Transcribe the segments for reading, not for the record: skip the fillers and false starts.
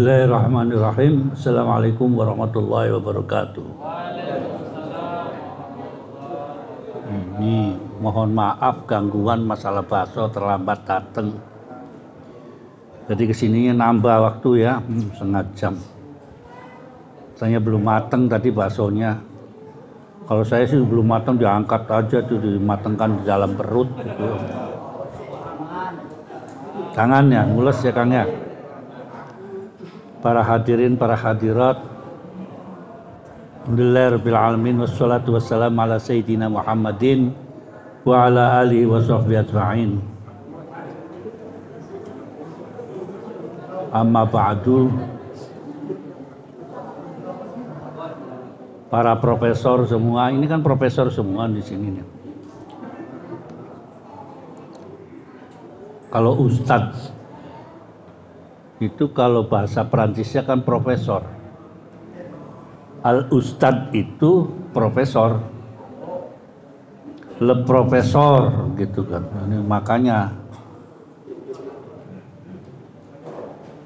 Bismillahirrahmanirrahim. Assalamualaikum warahmatullahi wabarakatuh. Ini mohon maaf gangguan masalah bakso terlambat datang. Jadi kesininya nambah waktu ya, setengah jam. Saya belum mateng tadi baksonya. Kalau saya sih belum mateng diangkat aja tuh, dimatengkan di dalam perut gitu. Jangan ya, mules ya Kang ya. Para hadirin, para hadirat, alhamdulillahirabbil alamin, wassalatu wassalamu ala sayyidina Muhammadin wa ala alihi wa sahbihi ajma'in. Amma ba'du. Para profesor semua, ini kan profesor semua di sini nih. Kalau ustadz itu kalau bahasa Perancisnya kan profesor. Al-ustad itu profesor. Le profesor gitu kan. Ini makanya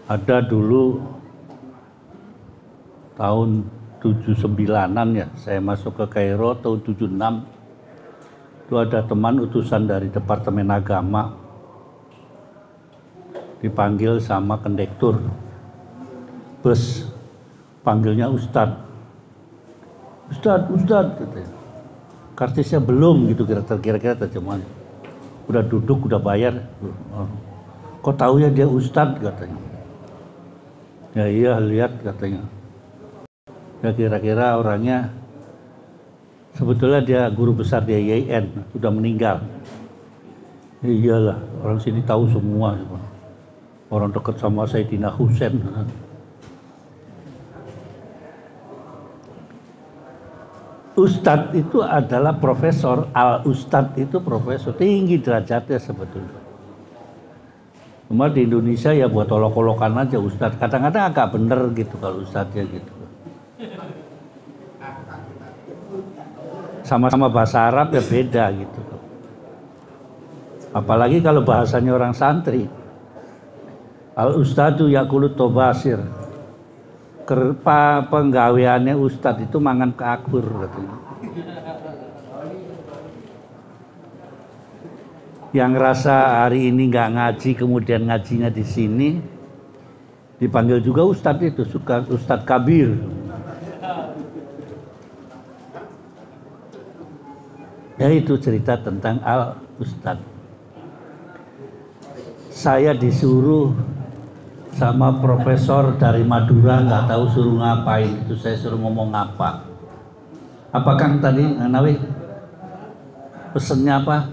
ada dulu tahun 79-an ya, saya masuk ke Kairo tahun 76. Itu ada teman utusan dari Departemen Agama dipanggil sama kondektur bus, panggilnya Ustadz gitu. Kartisnya belum gitu, kira-kira terjemahan. Udah duduk, udah bayar. Kok tahu ya dia Ustadz katanya. Ya iya lihat katanya. Ya kira-kira orangnya sebetulnya dia guru besar di IAIN, sudah meninggal. Ya iyalah, orang sini tahu semua. Orang dekat sama Sayyidina Husain. Ustadz itu adalah profesor, al-ustadz itu profesor, tinggi derajatnya sebetulnya. Cuma di Indonesia ya buat olok-olokan aja ustadz. Kadang-kadang agak bener gitu kalau ustadznya gitu. Sama-sama bahasa Arab ya beda gitu. Apalagi kalau bahasanya orang santri. Al-ustadu yakulut tobasir. Penggaweannya ustad itu mangan keakur katanya. Yang rasa hari ini nggak ngaji kemudian ngajinya di sini dipanggil juga ustad itu, suka ustad kabir. Ya itu cerita tentang al-ustad. Saya disuruh sama profesor dari Madura, nggak tahu suruh ngapain, itu saya suruh ngomong apa Kang tadi Nawi pesennya apa,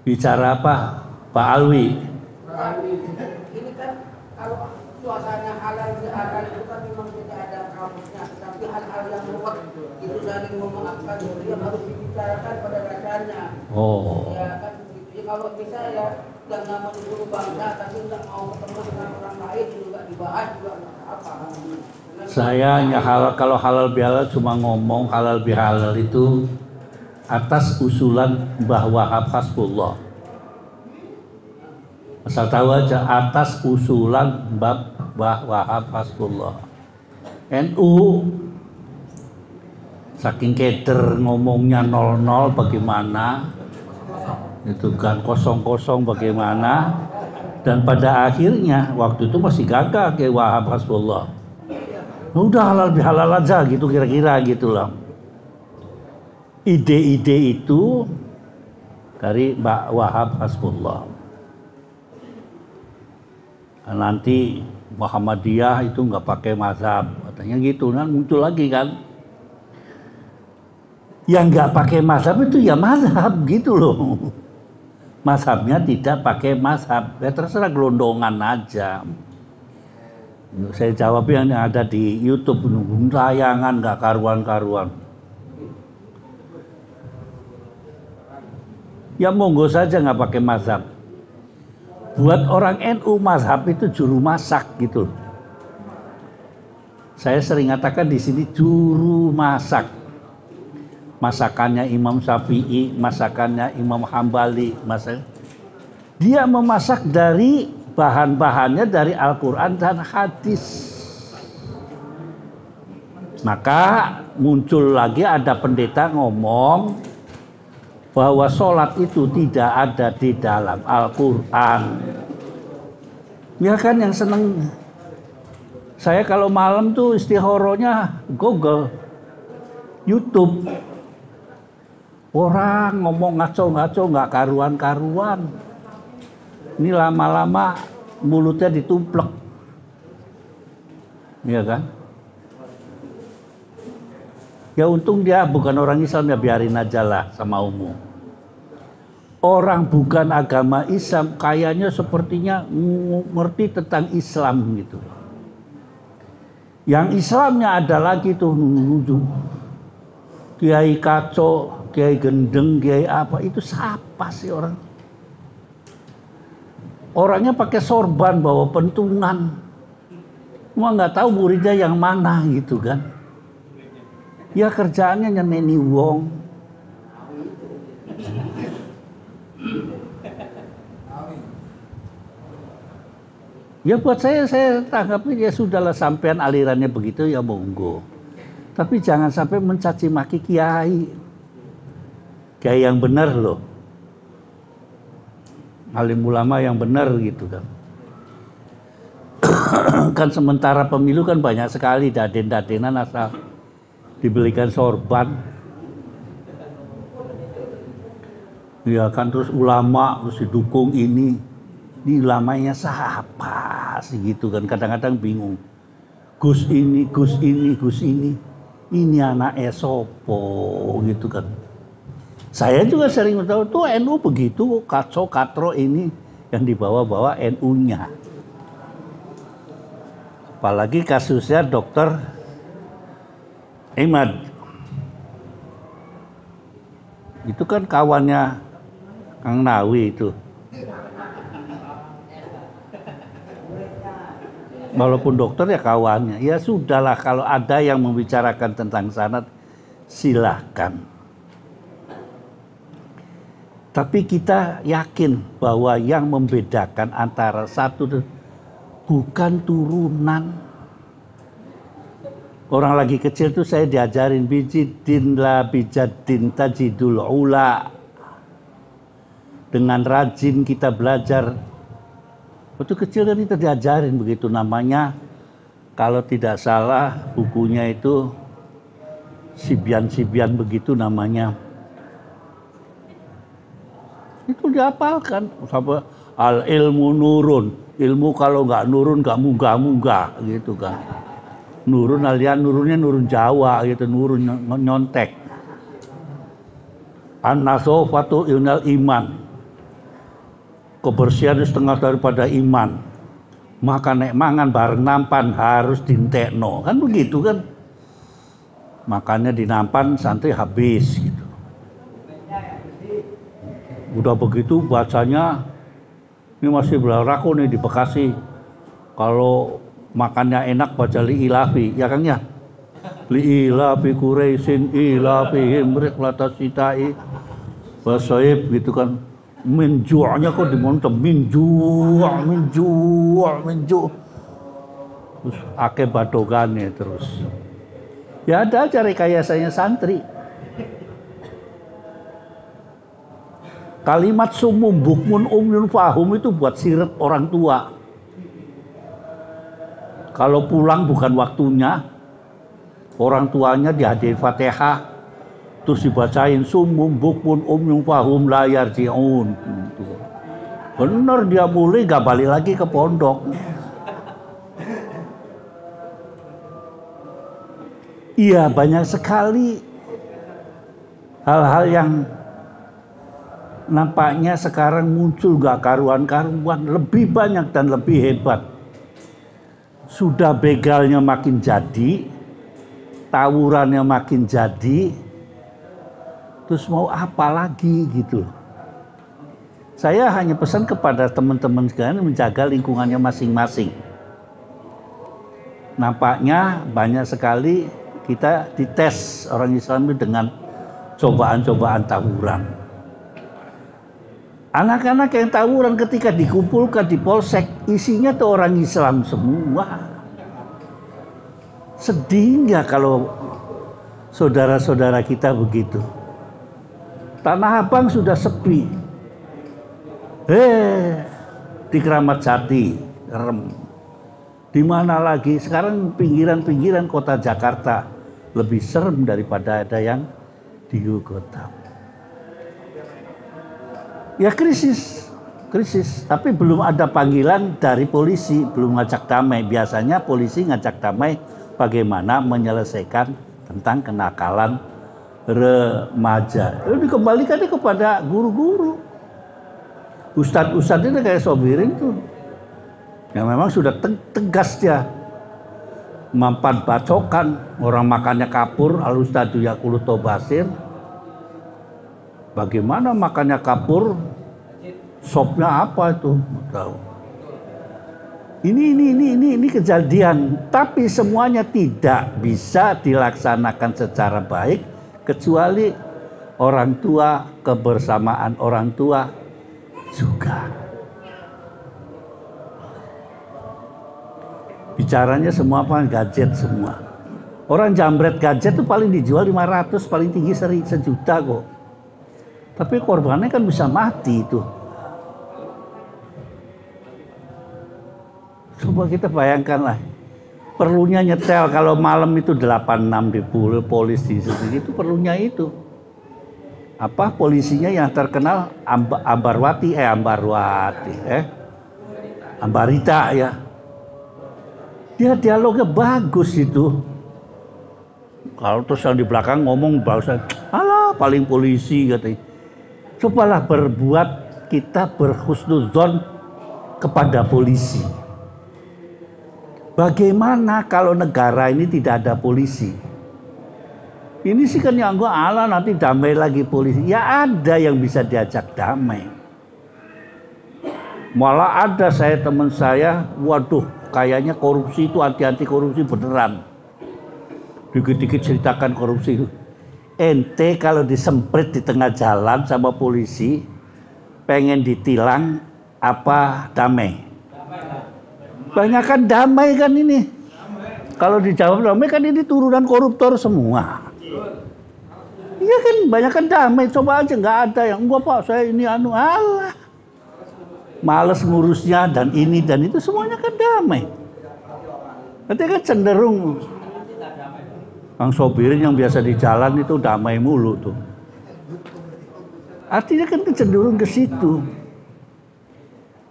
bicara apa Pak Alwi? Ini kan kalau suasana halal bihalal itu kan memang tidak ada kamusnya, tapi hal-hal yang luar itu saling memaafkan itu yang harus dibicarakan pada dasarnya. Oh Ya kan begitu. Jadi kalau bisa ya yang namanya guru bangsa tapi nggak mau ketemu dengan orang lain juga dibahas juga nggak apa. Saya hanya kalau halal bihalal cuma ngomong halal bihalal itu atas usulan Mbah Wahab Hasbullah. Asal tahu aja, atas usulan Mbah Wahab Hasbullah. NU saking keder ngomongnya 00 bagaimana, itu kan kosong-kosong bagaimana, dan pada akhirnya waktu itu masih gagah ke Wahab Hasbullah. Udah halal bihalal aja gitu kira-kira gitulah. Ide-ide itu dari Mbak Wahab Hasbullah. Nanti Muhammadiyah itu nggak pakai mazhab katanya gitu, kan muncul lagi kan. Yang nggak pakai mazhab itu ya mazhab gitu loh. Mazhabnya tidak pakai mazhab, ya terserah gelondongan aja. Saya jawab yang ada di YouTube, tayangan nggak karuan-karuan. Ya monggo saja nggak pakai mazhab. Buat orang NU mazhab itu juru masak gitu. Saya sering katakan di sini juru masak. Masakannya Imam Syafi'i, masakannya Imam Hambali, dia memasak dari bahan-bahannya dari Al-Quran dan hadis. Maka muncul lagi ada pendeta ngomong bahwa sholat itu tidak ada di dalam Al-Quran. Ya kan, yang seneng saya kalau malam tuh istikharahnya Google, YouTube. Orang ngomong ngaco-ngaco nggak karuan-karuan. Ini lama-lama mulutnya ditumplek. Iya kan? Ya untung dia bukan orang Islam, ya biarin aja lah sama umum. Orang bukan agama Islam kayaknya sepertinya ngerti tentang Islam gitu. Yang Islamnya ada lagi tuh kiai kacau, kiai gendeng, kiai apa, itu siapa sih orang? Orangnya pakai sorban, bawa pentungan, cuma nggak tahu muridnya yang mana gitu kan? Ya kerjaannya nyeneni wong. Ya buat saya tanggapi ya sudahlah, sampean alirannya begitu ya monggo. Tapi jangan sampai mencaci maki kiai. Kiai yang benar loh. Alim ulama yang benar gitu kan. Kan sementara pemilu kan banyak sekali daden-dadenan asal dibelikan sorban. Ya kan, terus ulama terus didukung ini ulamanya siapa sih gitu kan, kadang-kadang bingung. Gus ini, Gus ini, Gus ini anak sopo gitu kan. Saya juga sering tahu tuh NU begitu, kacau katro ini yang dibawa-bawa NU-nya. Apalagi kasusnya Dokter Imad. Itu kan kawannya Kang Nawi itu. Walaupun dokter ya kawannya. Ya sudahlah, kalau ada yang membicarakan tentang sanad silahkan. Tapi kita yakin bahwa yang membedakan antara satu bukan turunan. Orang lagi kecil tuh saya diajarin bijidin la bijadin tajidul ula. Dengan rajin kita belajar. Waktu kecil kan kita diajarin begitu, namanya kalau tidak salah bukunya itu Sibian begitu namanya. Itu dihafalkan sampai al ilmu nurun. Ilmu kalau nggak nurun nggak munggah gitu kan. Nurun alian nurunnya nurun Jawa gitu, nurun nyontek. An-nasofatu ilnal iman. Kebersihan setengah daripada iman. Maka nek mangan bareng nampan harus dintekno, kan begitu kan? Makannya dinampan santri habis gitu. Udah begitu bacanya, ini masih berlaku nih di Bekasi. Kalau makannya enak baca li ilafi, ya Kang ya? Li ilafi Quraisyin ilafihim rihlatasyita'i wasaib gitu kan. Minju'nya kok dimonten minju'. Terus akeh badogane terus. Ya ada aja rekayasanya santri. Kalimat sumum bukmun umyun fahum itu buat siret orang tua. Kalau pulang bukan waktunya, orang tuanya dihadirin Fatihah, terus dibacain sumum bukmun umyun fahum la yarji'un. Bener dia mulai gak balik lagi ke pondok. Iya, banyak sekali hal-hal yang nampaknya sekarang muncul gak karuan-karuan, lebih banyak dan lebih hebat. Sudah begalnya makin jadi, tawurannya makin jadi, terus mau apa lagi gitu. Saya hanya pesan kepada teman-teman sekalian menjaga lingkungannya masing-masing. Nampaknya banyak sekali kita dites orang Islam itu dengan cobaan-cobaan tawuran. Anak-anak yang tawuran ketika dikumpulkan di polsek, isinya tuh orang Islam semua. Sedih nggak kalau saudara-saudara kita begitu? Tanah Abang sudah sepi. Di Keramat Jati, Rem. Di mana lagi? Sekarang pinggiran-pinggiran kota Jakarta lebih serem daripada ada yang di ibu kota. Ya krisis. Tapi belum ada panggilan dari polisi, belum ngajak damai. Biasanya polisi ngajak damai bagaimana menyelesaikan tentang kenakalan remaja. Itu dikembalikan kepada guru-guru. Ustadz-ustadz itu kayak Sobirin tuh. Yang memang sudah tegas dia. Mampan bacokan, orang makannya kapur, al-ustadz Yakuluto Basir. Bagaimana makannya kapur? Sopnya apa itu? Tahu. Ini kejadian, tapi semuanya tidak bisa dilaksanakan secara baik kecuali orang tua, kebersamaan orang tua juga. Bicaranya semua apa? Gadget semua. Orang jambret gadget itu paling dijual 500, paling tinggi 1 juta kok. Tapi korbannya kan bisa mati itu. Coba kita bayangkanlah. Perlunya nyetel kalau malam itu 86 di polisi sendiri itu perlunya itu. Apa polisinya yang terkenal Ambarita ya. Dia dialognya bagus itu. Kalau terus yang di belakang ngomong bahasa, alah paling polisi katanya. Cobalah kita berhusnuzon kepada polisi. Bagaimana kalau negara ini tidak ada polisi? Ini sih kan yang gua ala nanti damai lagi polisi. Ya ada yang bisa diajak damai. Malah ada teman saya, waduh kayaknya korupsi itu anti korupsi beneran. Dikit-dikit ceritakan korupsi itu. Ente kalau disemprit di tengah jalan sama polisi, pengen ditilang apa damai? Banyakan damai kan ini. Kalau dijawab damai kan ini turunan koruptor semua. Iya kan banyakan damai. Coba aja nggak ada yang enggak pak saya ini alah. Males ngurusnya dan ini dan itu semuanya kan damai. Nanti kan cenderung Bang Sobirin yang biasa di jalan itu damai mulu tuh. Artinya kan cenderung ke situ.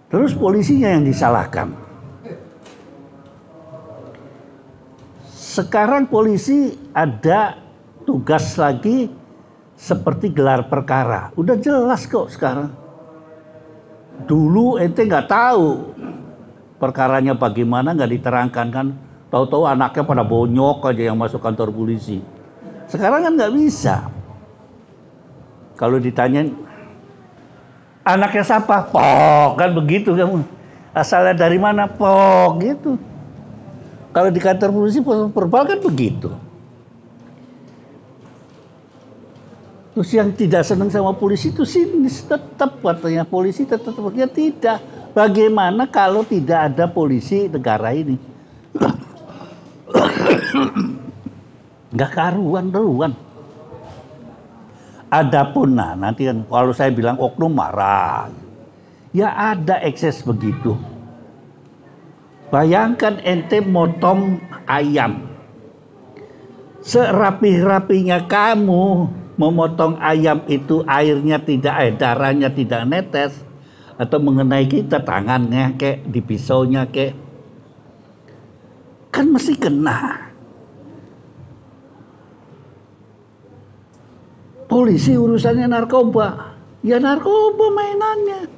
Terus polisinya yang disalahkan. Sekarang polisi ada tugas lagi seperti gelar perkara. Udah jelas kok sekarang. Dulu ente nggak tahu perkaranya bagaimana, nggak diterangkan kan. Tahu-tahu anaknya pada bonyok aja yang masuk kantor polisi. Sekarang kan nggak bisa. Kalau ditanyain anaknya siapa? Pok, kan begitu kamu. Asalnya dari mana? Pok gitu. Kalau di kantor polisi verbal kan begitu. Terus yang tidak senang sama polisi itu sinis tetap katanya polisi tetap tidak. Bagaimana kalau tidak ada polisi negara ini? Nggak karuan. Adapun nanti kan kalau saya bilang oknum marah. Ya ada ekses begitu. Bayangkan ente motong ayam. Serapi-rapinya kamu memotong ayam itu airnya darahnya tidak netes atau mengenai kita tangannya kayak di pisaunya kayak kan mesti kena. Polisi urusannya narkoba, ya narkoba mainannya.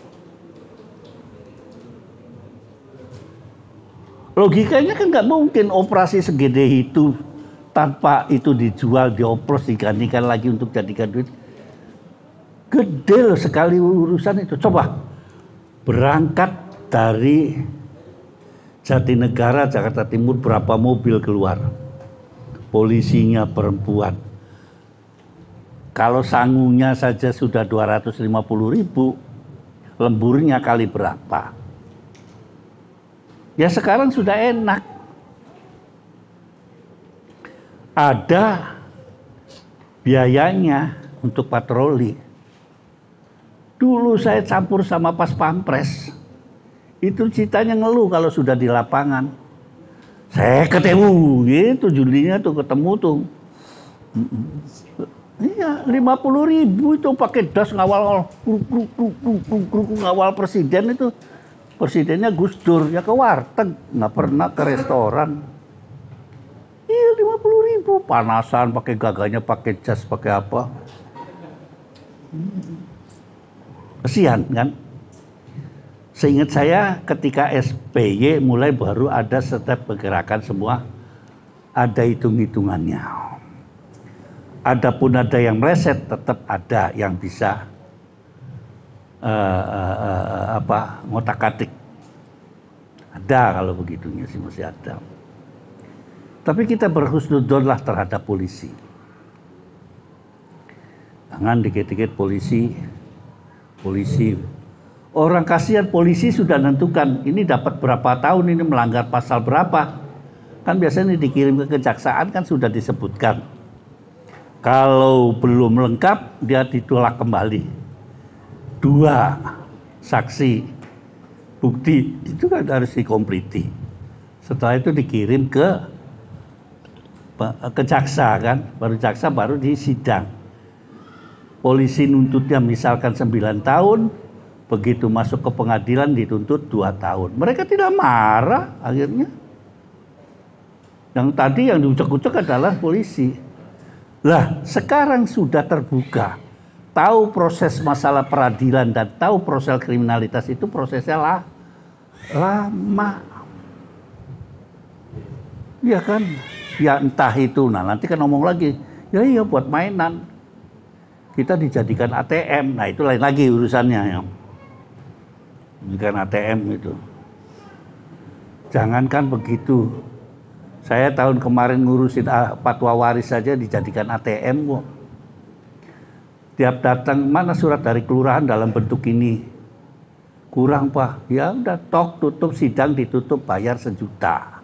Logikanya kan nggak mungkin operasi segede itu tanpa itu dijual, dioplos, digantikan lagi untuk jadikan duit. Gede loh sekali urusan itu. Coba berangkat dari Jatinegara, Jakarta Timur berapa mobil keluar. Polisinya perempuan. Kalau sangunya saja sudah 250.000, lemburnya kali berapa. Ya sekarang sudah enak. Ada biayanya untuk patroli. Dulu saya campur sama pas pampres. Itu ceritanya ngeluh kalau sudah di lapangan. Saya ketemu gitu, Julinya tuh ketemu tuh. Iya, 50.000 itu pakai das ngawal ngawal presiden itu. Presidennya Gus Dur, ya ke warteg, nggak pernah ke restoran. Iya, 50.000, panasan, pakai gagahnya, pakai jas, pakai apa. Kesian kan? Seingat saya ketika SBY mulai baru ada setiap pergerakan semua ada hitung-hitungannya. Adapun ada yang meleset, tetap ada yang bisa ngotak-atik. Ada kalau begitunya sih masih ada. Tapi kita berhusnudzon lah terhadap polisi. Jangan dikit-dikit polisi. Orang kasihan polisi sudah nentukan ini dapat berapa tahun, ini melanggar pasal berapa. Kan biasanya dikirim ke kejaksaan kan sudah disebutkan. Kalau belum lengkap dia ditolak kembali. 2 saksi bukti itu kan harus dikompliti. Setelah itu dikirim ke jaksa kan, baru jaksa baru disidang. Polisi nuntutnya misalkan 9 tahun, begitu masuk ke pengadilan dituntut 2 tahun. Mereka tidak marah akhirnya. Yang tadi yang diucek-ucek adalah polisi. Lah, sekarang sudah terbuka. Tahu proses masalah peradilan dan tahu proses kriminalitas itu prosesnya lama. Ya kan? Ya entah itu. Nah, nanti kan ngomong lagi. Ya iya buat mainan. Kita dijadikan ATM. Nah, itu lain lagi urusannya ya. Bukan ATM itu. Jangankan begitu. Saya tahun kemarin ngurusin fatwa waris saja dijadikan ATM kok. Tiap datang, mana surat dari kelurahan dalam bentuk ini? Kurang Pak. Ya udah tok, tutup sidang, ditutup, bayar 1 juta.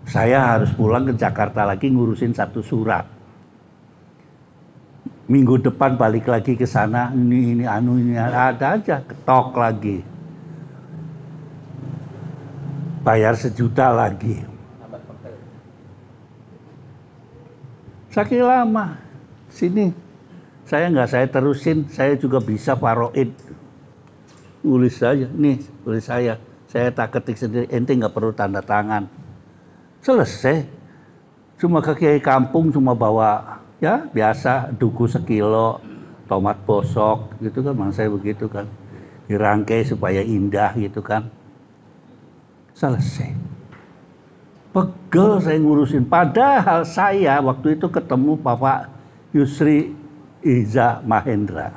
Saya harus pulang ke Jakarta lagi ngurusin 1 surat. Minggu depan balik lagi ke sana, ini ada aja, ketok lagi. Bayar 1 juta lagi. Saking lama. Sini. Saya terusin, saya juga bisa paroid. Tulis saja, nih tulis saya tak ketik sendiri, ente nggak perlu tanda tangan. Selesai. Cuma ke kiai kampung cuma bawa ya biasa duku 1 kilo, tomat bosok gitu kan, mang saya begitu kan. Dirangkai supaya indah gitu kan. Selesai. Pegel saya ngurusin. Padahal saya waktu itu ketemu Bapak Yusri Iza Mahendra.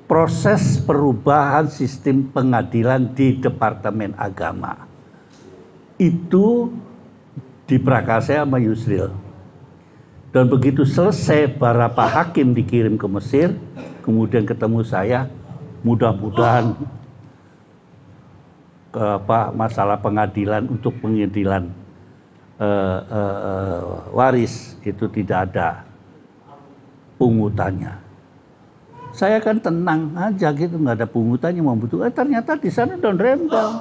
Proses perubahan sistem pengadilan di Departemen Agama itu diprakarsai sama Yusril. Dan begitu selesai beberapa hakim dikirim ke Mesir, kemudian ketemu saya, mudah-mudahan masalah pengadilan untuk pengadilan waris itu tidak ada pungutannya. Saya kan tenang aja gitu, nggak ada pungutannya membutuhkan. Ternyata di sana udah rembang.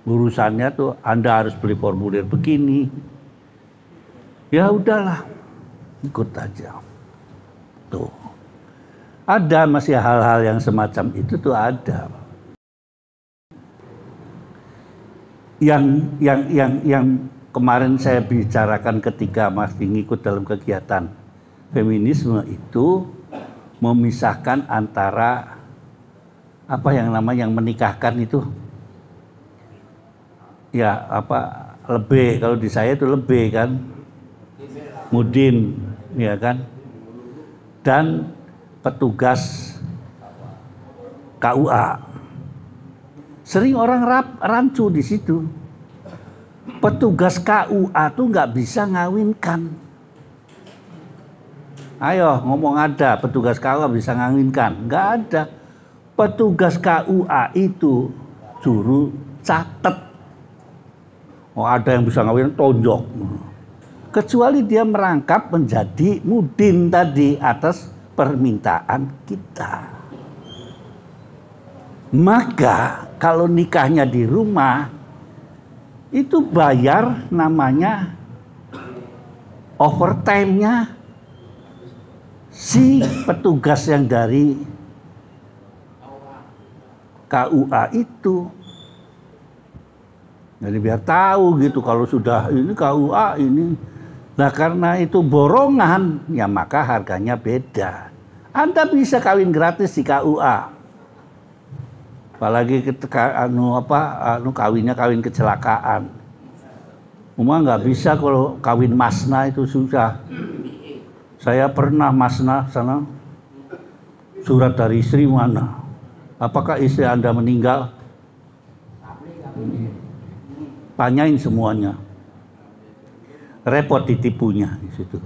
Urusannya tuh Anda harus beli formulir begini. Ya udahlah, ikut aja. Tuh. Ada masih hal-hal yang semacam itu tuh ada. Yang kemarin saya bicarakan ketika masih ngikut dalam kegiatan feminisme itu memisahkan antara apa yang namanya yang menikahkan itu ya apa lebih, kalau di saya itu lebih kan mudin ya kan, dan petugas KUA. Sering orang rancu di situ. Petugas KUA tuh nggak bisa ngawinkan. Ayo ngomong ada, petugas KUA bisa ngawinkan. Nggak ada. Petugas KUA itu juru catet. Oh ada yang bisa ngawin tonjok. Kecuali dia merangkap menjadi mudin tadi atas permintaan kita. Maka kalau nikahnya di rumah itu bayar namanya overtime-nya si petugas yang dari KUA itu. Jadi biar tahu gitu kalau sudah ini KUA ini. Nah karena itu borongan ya maka harganya beda. Anda bisa kawin gratis di KUA. Apalagi ketika kawinnya kawin kecelakaan. Nggak bisa kalau kawin masna itu susah. Saya pernah masna sana, surat dari istri mana? Apakah istri Anda meninggal? Tanyain semuanya. Repot ditipunya di situ.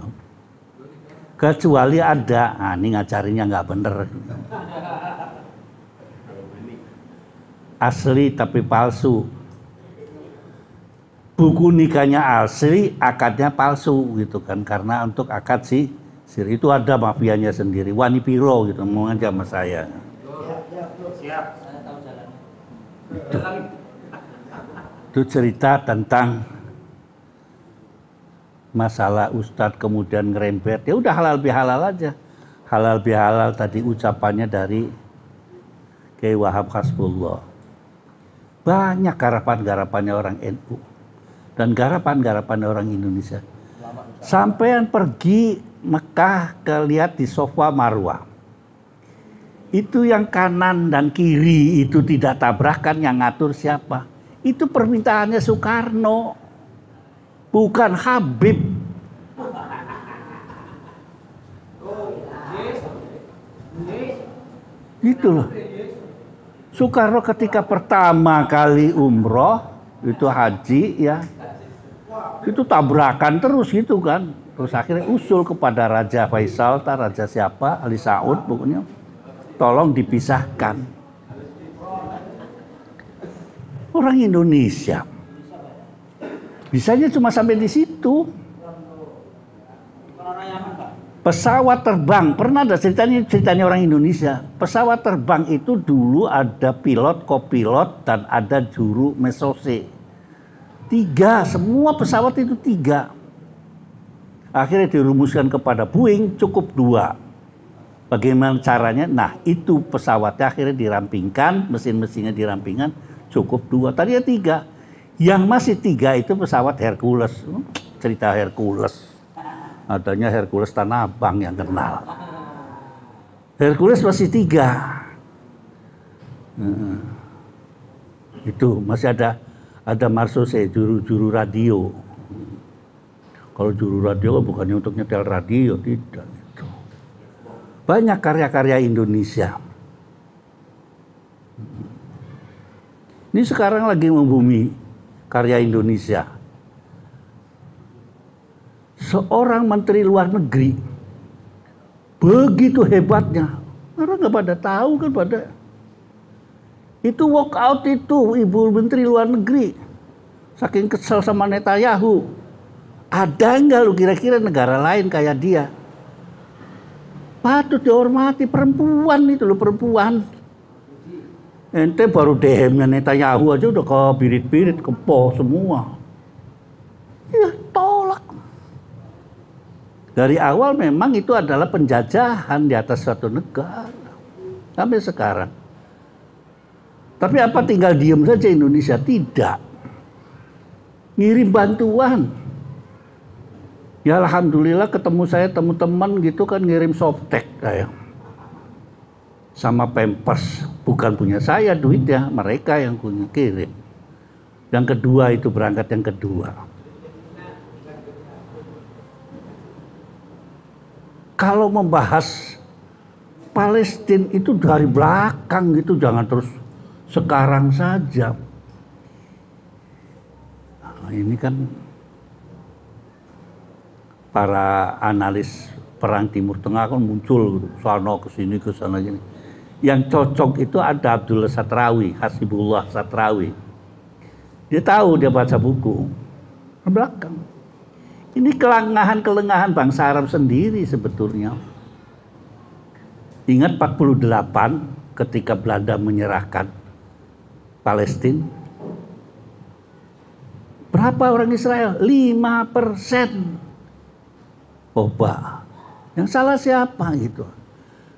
Kecuali ada, ini ngacarinya nggak bener. Asli tapi palsu. Buku nikahnya asli, akadnya palsu gitu kan. Karena untuk akad sir itu ada mafianya sendiri. Wani Piro gitu ngomong aja sama saya. Siap. Saya tahu jalannya. Itu cerita tentang masalah ustadz kemudian ngerempet. Ya udah halal bihalal aja. Halal bihalal tadi ucapannya dari Kiai Wahab Hasbullah. Banyak garapan-garapannya orang NU dan garapan-garapan orang Indonesia. Sampean pergi Mekah ke lihat di Sofa Marwah. Itu yang kanan dan kiri itu tidak tabrakan, yang ngatur siapa? Itu permintaannya Soekarno, bukan Habib. Gitu loh. Soekarno ketika pertama kali umroh itu haji ya, itu tabrakan terus gitu kan. Terus akhirnya usul kepada Raja Faisal, Raja siapa, Ali Saud pokoknya, tolong dipisahkan. Orang Indonesia bisanya cuma sampai di situ. Pesawat terbang, pernah ada ceritanya orang Indonesia. Pesawat terbang itu dulu ada pilot, kopilot, dan ada juru mesose. 3, semua pesawat itu 3. Akhirnya dirumuskan kepada Boeing cukup 2. Bagaimana caranya? Nah itu pesawatnya akhirnya dirampingkan, mesin-mesinnya dirampingkan, cukup 2. Tadinya 3. Yang masih 3 itu pesawat Hercules. Cerita Hercules. Adanya Hercules Tanah Abang yang kenal. Hercules masih 3. Itu masih ada marsose, juru radio. Kalau juru radio bukannya untuk nyetel radio, tidak. Itu. Banyak karya-karya Indonesia. Ini sekarang lagi membumi karya Indonesia. Seorang menteri luar negeri begitu hebatnya, orang nggak pada tahu kan pada itu walk out itu ibu menteri luar negeri saking kesel sama Netanyahu. Ada nggak lu kira-kira negara lain kayak dia? Patut dihormati, perempuan itu lo, perempuan. Ente baru DM-nya Netanyahu aja udah kebirit-birit, kepoh semua. Ya tolak. Dari awal memang itu adalah penjajahan di atas suatu negara. Sampai sekarang. Tapi apa tinggal diem saja Indonesia? Tidak. Ngirim bantuan. Ya alhamdulillah ketemu saya teman-teman gitu kan ngirim softtek kayak. Sama Pampers. Bukan punya saya duitnya, mereka yang punya kirim. Yang kedua itu berangkat yang kedua. Kalau membahas Palestina itu dari belakang gitu, jangan terus sekarang saja. Nah, ini kan para analis perang Timur Tengah kan muncul gitu, sana ke sini ke sana gini. Yang cocok itu ada Abdullah Satrawi, Hasibullah Satrawi. Dia tahu, dia baca buku ke belakang. Ini kelengahan bangsa Arab sendiri sebetulnya. Ingat 48 ketika Belanda menyerahkan Palestina. Berapa orang Israel? 5%. Coba. Yang salah siapa gitu.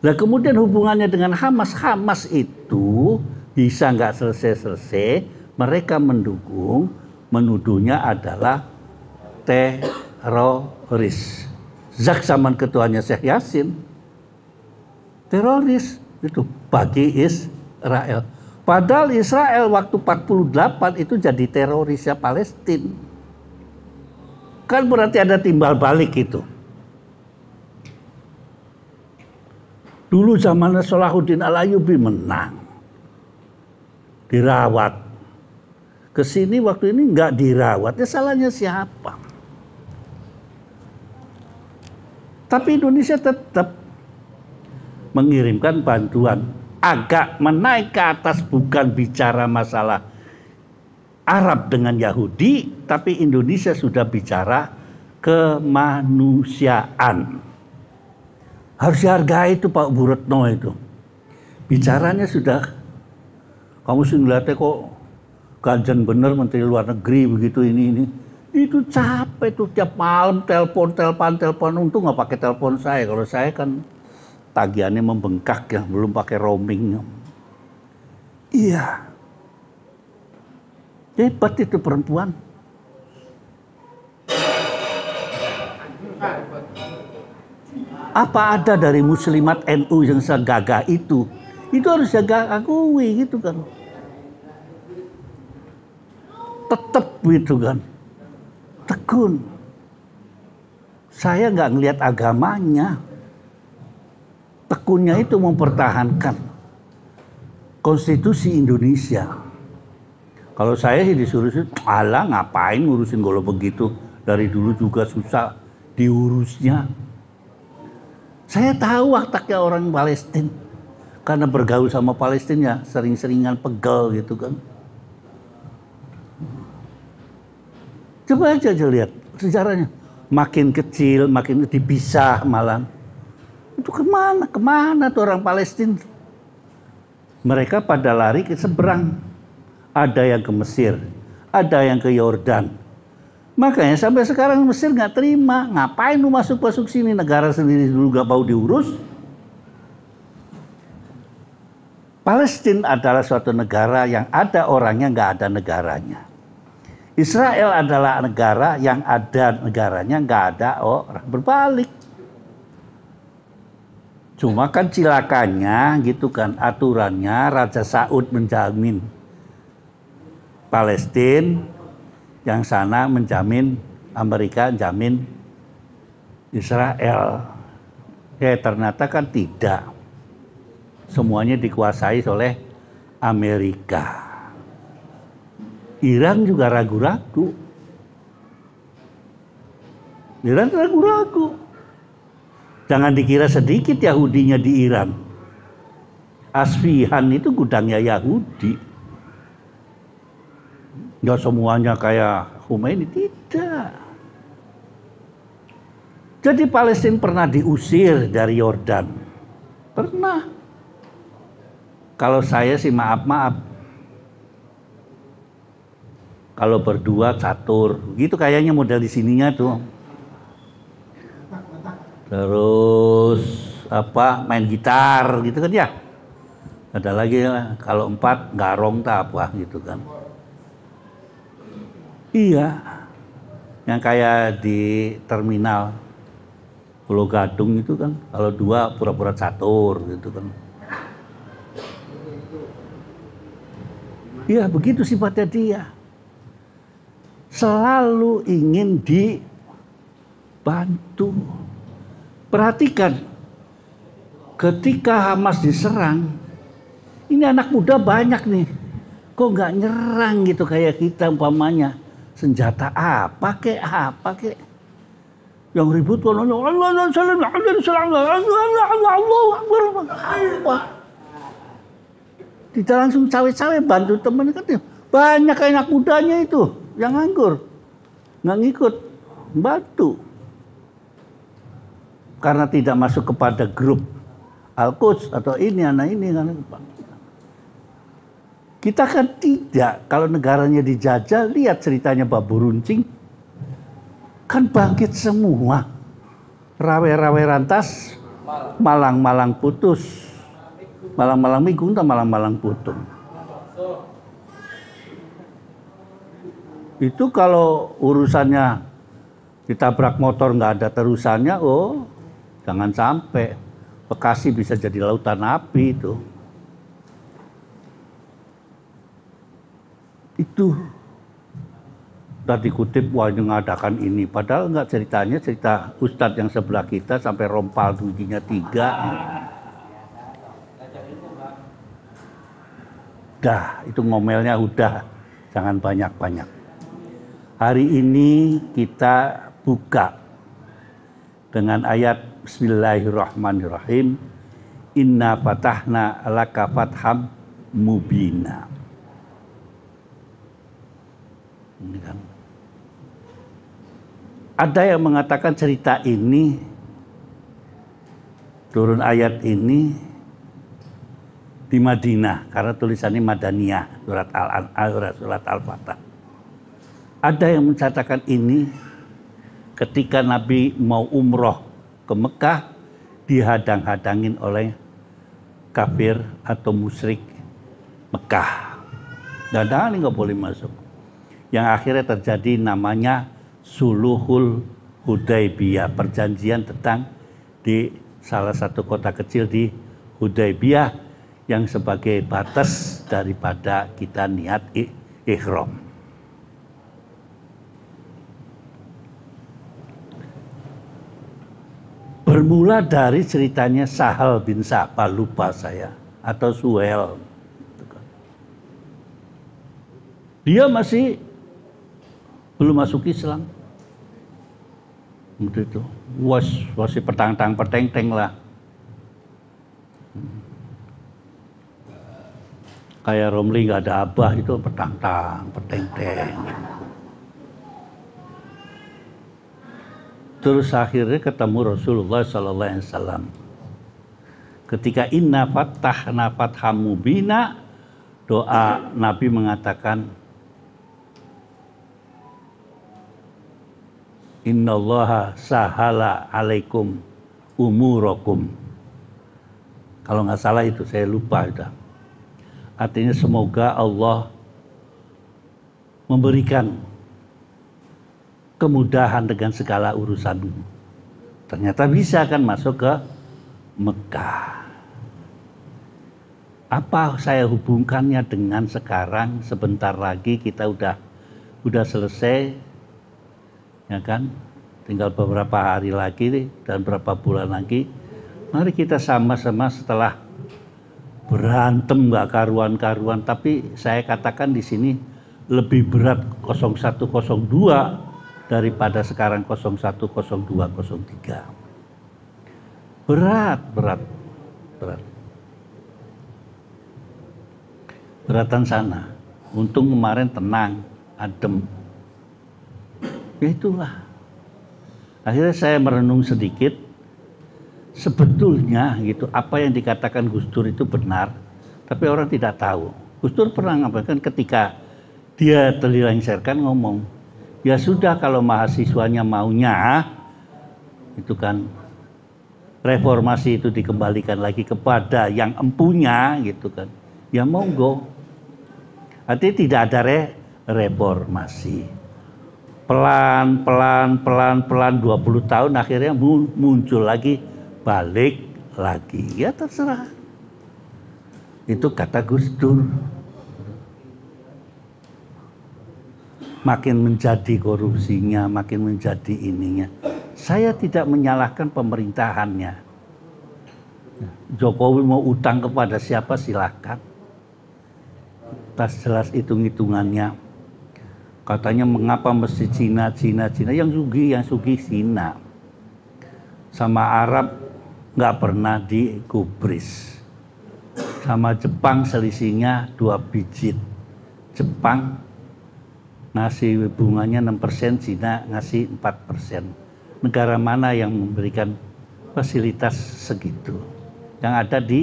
Nah kemudian hubungannya dengan Hamas. Hamas itu bisa nggak selesai-selesai. Mereka mendukung, menuduhnya adalah teroris. Zak zaman ketuanya Syekh Yasin, teroris itu bagi Israel. Padahal Israel waktu 48 itu jadi terorisnya Palestina. Kan berarti ada timbal balik itu. Dulu zamannya Salahuddin Al-Ayyubi menang, dirawat. Kesini waktu ini nggak dirawat, ya salahnya siapa? Tapi Indonesia tetap mengirimkan bantuan, agak menaik ke atas, bukan bicara masalah Arab dengan Yahudi, tapi Indonesia sudah bicara kemanusiaan. Harus dihargai itu Pak Bu Retno itu. Bicaranya sudah, kamu sih ngeliatnya kok ganjen bener Menteri Luar Negeri begitu ini. Itu capek tuh tiap malam telepon. Untung nggak pakai telepon saya. Kalau saya kan tagihannya membengkak ya, belum pakai roaming. Iya. Hebat itu perempuan. Apa ada dari muslimat NU yang segagah itu? Itu harus jaga akui gitu kan. Tetap gitu kan. Tekun. Saya nggak ngelihat agamanya. Tekunnya itu mempertahankan konstitusi Indonesia. Kalau saya sih disuruh, alah ngapain ngurusin kalau begitu. Dari dulu juga susah diurusnya. Saya tahu wataknya orang Palestina. Karena bergaul sama Palestina sering-seringan pegel gitu kan. Coba aja lihat sejarahnya. Makin kecil, makin dipisah malah. Itu kemana tuh orang Palestina? Mereka pada lari ke seberang. Ada yang ke Mesir, ada yang ke Yordan. Makanya sampai sekarang Mesir nggak terima. Ngapain lu masuk sini, negara sendiri dulu gak mau diurus. Palestina adalah suatu negara yang ada orangnya, nggak ada negaranya. Israel adalah negara yang ada negaranya, nggak ada orang. Berbalik. Cuma kan cilakanya gitu kan, aturannya Raja Saud menjamin Palestina, yang sana menjamin Amerika, menjamin Israel. Ternyata kan tidak. Semuanya dikuasai oleh Amerika. Iran juga ragu-ragu. Iran ragu-ragu. Jangan dikira sedikit Yahudinya di Iran. Asfihan itu gudangnya Yahudi. Nggak semuanya kayak Khomeini, tidak. Jadi Palestina pernah diusir dari Yordan. Pernah. Kalau saya sih maaf. Kalau berdua catur. Gitu kayaknya model di sininya tuh. Terus main gitar gitu kan ya. Ada lagi kalau 4 garong tak apa gitu kan. Iya, yang kayak di terminal Pulau Gadung itu kan, kalau 2 pura-pura catur gitu kan. Iya, begitu sifatnya dia. Selalu ingin dibantu. Perhatikan, ketika Hamas diserang, ini anak muda banyak nih. Kok nggak nyerang gitu kayak kita umpamanya. Senjata apa kek. Yang ribut kalau Allah apa? Tidak langsung cawe-cawe bantu teman kan. Banyak anak mudanya itu yang nganggur, nggak ngikut, bantu. Karena tidak masuk kepada grup Al-Quds atau ini anak ini kan. Kita kan tidak, kalau negaranya dijajah, lihat ceritanya Babu Runcing, kan bangkit semua. Rawe-rawe rantas, malang-malang putus. Malang-malang migung atau malang-malang putung. Itu kalau urusannya ditabrak motor nggak ada terusannya, oh jangan sampai. Bekasi bisa jadi lautan api itu. Itu tadi kutip wah mengadakan ini, padahal enggak, ceritanya cerita Ustadz yang sebelah kita sampai rompal giginya 3. Dah, itu ngomelnya udah, jangan banyak-banyak. Hari ini kita buka dengan ayat Bismillahirrahmanirrahim. Inna fatahna laka fatham mubina. Ini kan. Ada yang mengatakan cerita ini, turun ayat ini di Madinah karena tulisannya Madaniyah, surat Al-Fatah. Ada yang mencatatkan ini ketika Nabi mau umroh ke Mekah dihadang-hadangin oleh kafir atau musyrik Mekah. Dan nggak boleh masuk. Yang akhirnya terjadi namanya Suluhul Hudaybiyah, perjanjian tentang di salah satu kota kecil di Hudaybiyah yang sebagai batas daripada kita niat ihram. Bermula dari ceritanya Sahal bin Sa'bah, lupa saya, atau Suhel. Dia masih belum masuk Islam. Itu masih petang-peteng lah. Kayak Romli nggak ada abah itu peteng-teng. Terus akhirnya ketemu Rasulullah SAW. Ketika inna fatahna fatham mubina, doa Nabi mengatakan innallaha sahala alaikum umurakum. Kalau nggak salah itu, saya lupa itu. Artinya semoga Allah memberikan kemudahan dengan segala urusanmu. Ternyata bisa kan masuk ke Mekah. Apa saya hubungkannya dengan sekarang? Sebentar lagi kita udah selesai, ya kan? Tinggal beberapa hari lagi dan beberapa bulan lagi. Mari kita sama-sama setelah berantem nggak karuan-karuan, tapi saya katakan di sini lebih berat 0102 daripada sekarang 01, 02, 03. Berat. Beratan sana. Untung kemarin tenang, adem. Ya itulah. Akhirnya saya merenung sedikit. Sebetulnya gitu, apa yang dikatakan Gus Dur itu benar, tapi orang tidak tahu. Gus Dur pernah ngapain ketika dia terdilengsarkan ngomong, ya sudah kalau mahasiswanya maunya itu kan reformasi itu dikembalikan lagi kepada yang empunya gitu kan, ya monggo. Artinya tidak ada reformasi. Pelan 20 tahun akhirnya muncul lagi, balik lagi, ya terserah. Itu kata Gus Dur. Makin menjadi korupsinya, makin menjadi ininya. Saya tidak menyalahkan pemerintahannya. Jokowi mau utang kepada siapa silahkan. Tas jelas hitung-hitungannya. Katanya mengapa mesti Cina, yang sugih Cina. sama Arab nggak pernah digubris. Sama Jepang selisihnya 2 digit. Jepang ngasih bunganya 6%, Cina ngasih 4%. Negara mana yang memberikan fasilitas segitu? Yang ada di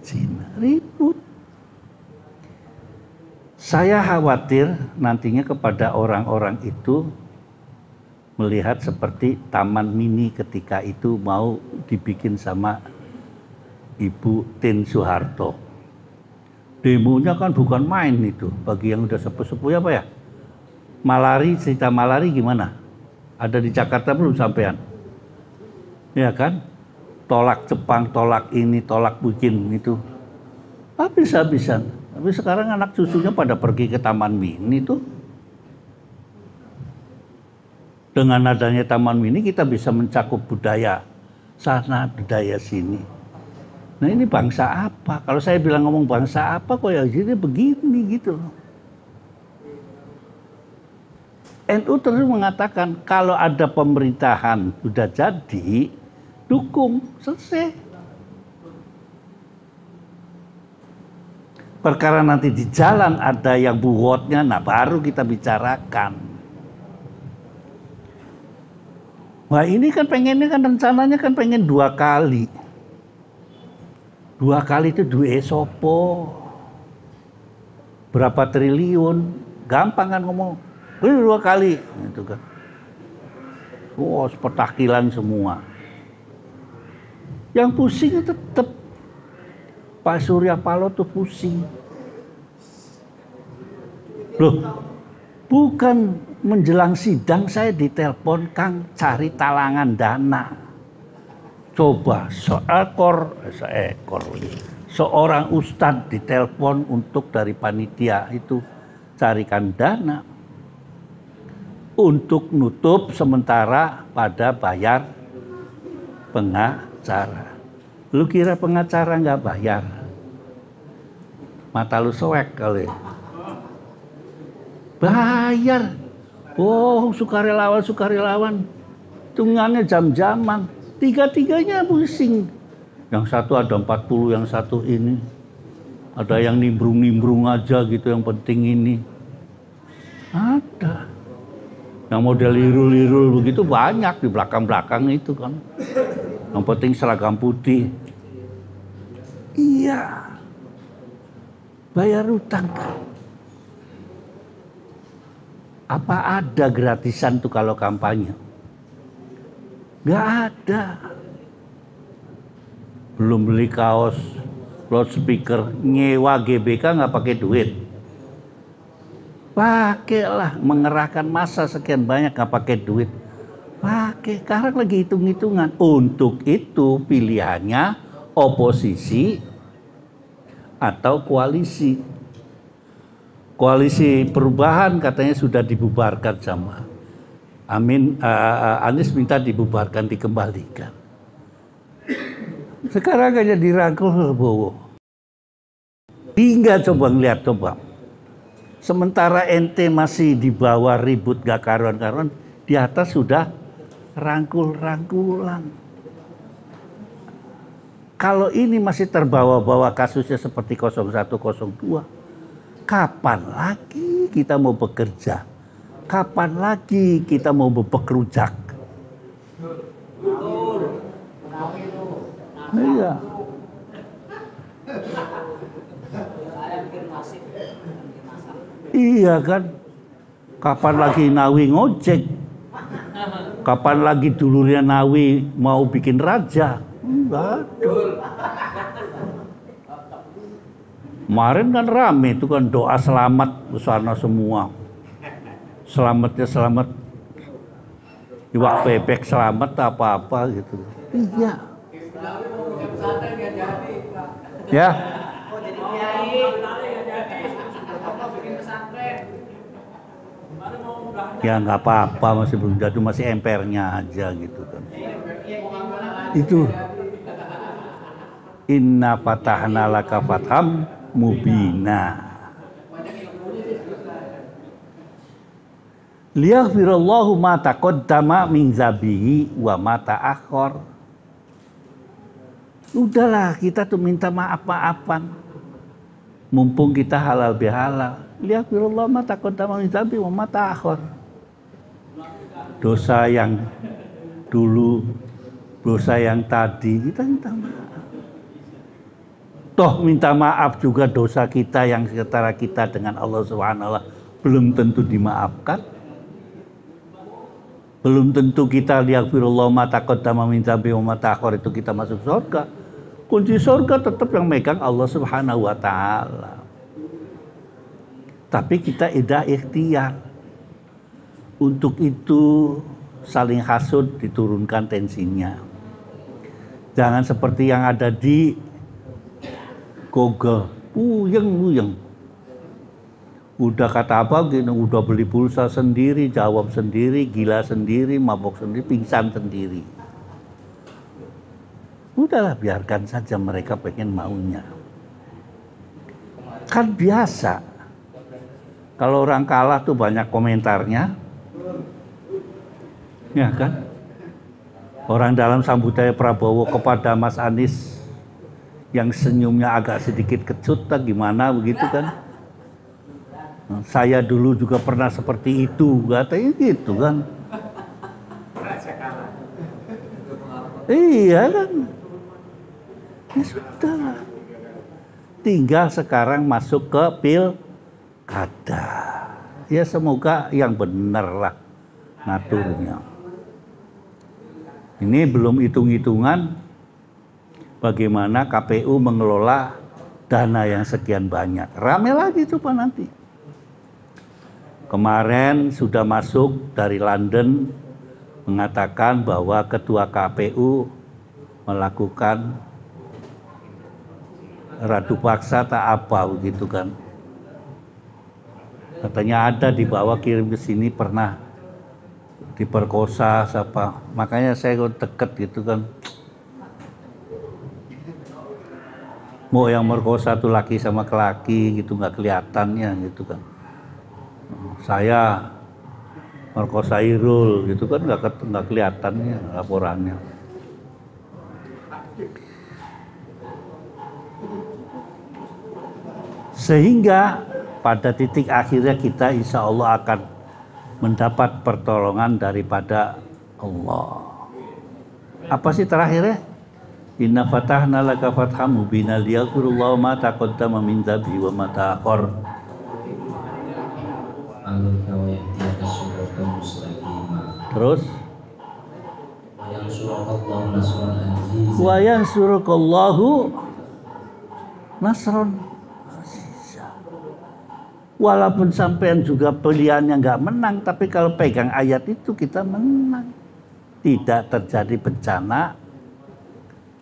Cina. Ribut. Saya khawatir nantinya kepada orang-orang itu melihat seperti Taman Mini ketika itu mau dibikin sama Ibu Tin Soeharto. Demonya kan bukan main itu. Bagi yang udah sepuh-sepuh apa ya? Malari, cerita Malari gimana? Ada di Jakarta belum sampean? Ya kan? Tolak Jepang, tolak ini, tolak bikin itu. Habis-habisan. Tapi sekarang anak cucunya pada pergi ke Taman Mini tuh. Dengan adanya Taman Mini kita bisa mencakup budaya sana, budaya sini. Nah ini bangsa apa? Kalau saya bilang ngomong bangsa apa kok ya jadi begini gitu. NU terus mengatakan kalau ada pemerintahan sudah jadi, dukung, selesai. Perkara nanti di jalan ada yang buwotnya, nah baru kita bicarakan. Wah ini kan pengennya kan rencananya kan pengen 2 kali. 2 kali itu duit sopo. Berapa triliun, gampang kan ngomong. 2 kali, gitu kan. Wah, petakilan semua. Yang pusing tetap Pak Surya Paloh tuh pusing. Loh, bukan menjelang sidang saya ditelepon Kang cari talangan dana. Coba seorang ustadz ditelepon untuk dari panitia itu carikan dana untuk nutup sementara pada bayar pengacara. Lu kira pengacara nggak bayar? Mata lu soek kali. Bayar. Oh, sukarelawan. Hitungannya jam-jaman. 3-tiganya pusing. Yang satu ada 40, yang satu ini. Ada yang nimbrung-nimbrung aja gitu, yang penting ini. Ada. Yang model lirul-lirul begitu banyak di belakang-belakang itu kan. Yang penting seragam putih. Iya. Bayar utang kan. Apa ada gratisan tuh kalau kampanye? Gak ada. Belum beli kaos, loudspeaker, nyewa GBK nggak pakai duit. Pakailah mengerahkan massa sekian banyak nggak pakai duit. Pakai, sekarang lagi hitung-hitungan. Untuk itu pilihannya oposisi atau koalisi. Koalisi perubahan katanya sudah dibubarkan sama Anies minta dibubarkan, dikembalikan. Sekarang aja dirangkul Bowo. Hingga coba ngeliat coba. Sementara ente masih di bawah ribut gak karuan-karuan, di atas sudah rangkul-rangkulan. Kalau ini masih terbawa-bawa kasusnya seperti 0102, kapan lagi kita mau bekerja? Kapan lagi kita mau bebek rujak? Iya. Iya kan? Kapan lagi Nawi ngojek? Kapan lagi dulurnya Nawi mau bikin raja? Enggak ada. Kemarin kan rame itu kan doa selamat besarnya semua. Selamatnya selamat. Iwak bebek selamat apa-apa gitu. Iya. Ya. Ya nggak apa-apa, masih belum jatuh, masih empernya aja gitu kan. Itu. Inna fatahna laka fatham mubina. Liyaghfirallahu ma taqaddama min zabihi wa ma ta'akhkhar. Udahlah kita tuh minta maaf-maafan. Mumpung kita halal bihalal. Liyaghfirullahu ma taqaddama min dzambi wa ma ta'akhkhar. Dosa yang dulu, dosa yang tadi kita minta maaf. Toh minta maaf juga dosa kita yang antara kita dengan Allah Subhanahu wa taala belum tentu dimaafkan. Belum tentu kita liyaghfirullahu ma taqaddama min dzambi wa ma ta'akhkhar itu kita masuk surga. Kunci surga tetap yang megang Allah Subhanahu wa taala. Tapi kita tidak ikhtiar. Untuk itu saling hasud diturunkan tensinya. Jangan seperti yang ada di Google, uyeng. Udah kata apa gini, udah beli pulsa sendiri, jawab sendiri, gila sendiri, mabok sendiri, pingsan sendiri. Udahlah biarkan saja mereka pengen maunya. Kan biasa. Kalau orang kalah tuh banyak komentarnya. Ya kan? Orang dalam sambutannya Prabowo kepada Mas Anies yang senyumnya agak sedikit kecut tak gimana begitu kan? Saya dulu juga pernah seperti itu, katanya gitu kan? Iya kan? Ya sudah. Tinggal sekarang masuk ke pilkada. Ya semoga yang benar lah ngaturnya. Ini belum hitung-hitungan bagaimana KPU mengelola dana yang sekian banyak. Rame lagi coba nanti. Kemarin sudah masuk dari London mengatakan bahwa ketua KPU melakukan radu paksa tak apa begitu kan. Katanya ada dibawa kirim ke sini pernah diperkosa siapa. Makanya saya deket gitu kan. Mau yang merkosa tuh laki sama laki gitu nggak kelihatannya gitu kan. Saya merkosa Irul gitu kan nggak kelihatannya laporannya. Sehingga pada titik akhirnya kita insya Allah akan mendapat pertolongan daripada Allah. Apa sih terakhirnya? Inna fatahna laka fatham mubina liyaghfirullahu ma taqaddama min dzambi wa ma ta'akhkhar. Terus wa yansurukallahu nasron. Walaupun sampean juga pilihannya nggak menang, tapi kalau pegang ayat itu kita menang. Tidak terjadi bencana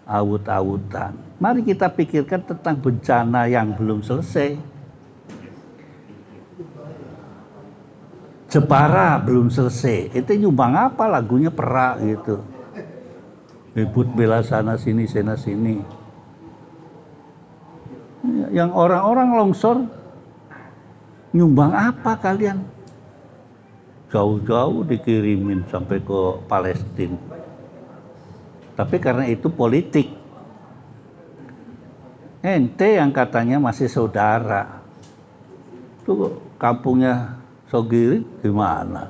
awut-awutan. Mari kita pikirkan tentang bencana yang belum selesai. Jepara belum selesai. Itu nyumbang apa lagunya perak gitu. Ribut bela sana sini sana sini. Yang orang-orang longsor nyumbang apa kalian? Jauh-jauh dikirimin sampai ke Palestina. Tapi karena itu politik. Ente yang katanya masih saudara. Tuh kampungnya Sogiri gimana?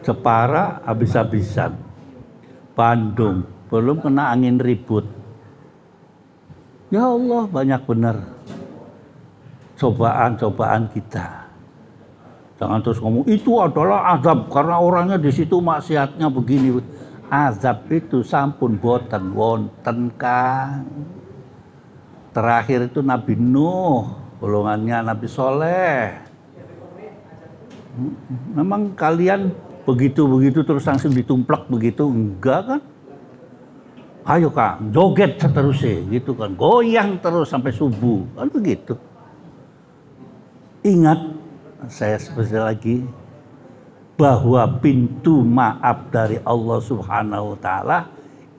Jepara habis-habisan. Bandung belum kena angin ribut. Ya Allah banyak benar cobaan-cobaan kita. Jangan terus ngomong itu adalah azab karena orangnya di situ maksiatnya begini. Azab itu sampun boten wonten Kang. Terakhir itu Nabi Nuh, golongannya Nabi Soleh. Memang kalian begitu-begitu terus langsung ditumplak begitu enggak kan? Ayo Kang, joget seterusnya gitu kan, goyang terus sampai subuh, kan begitu. Ingat, saya seperti lagi, bahwa pintu maaf dari Allah Subhanahu wa Ta'ala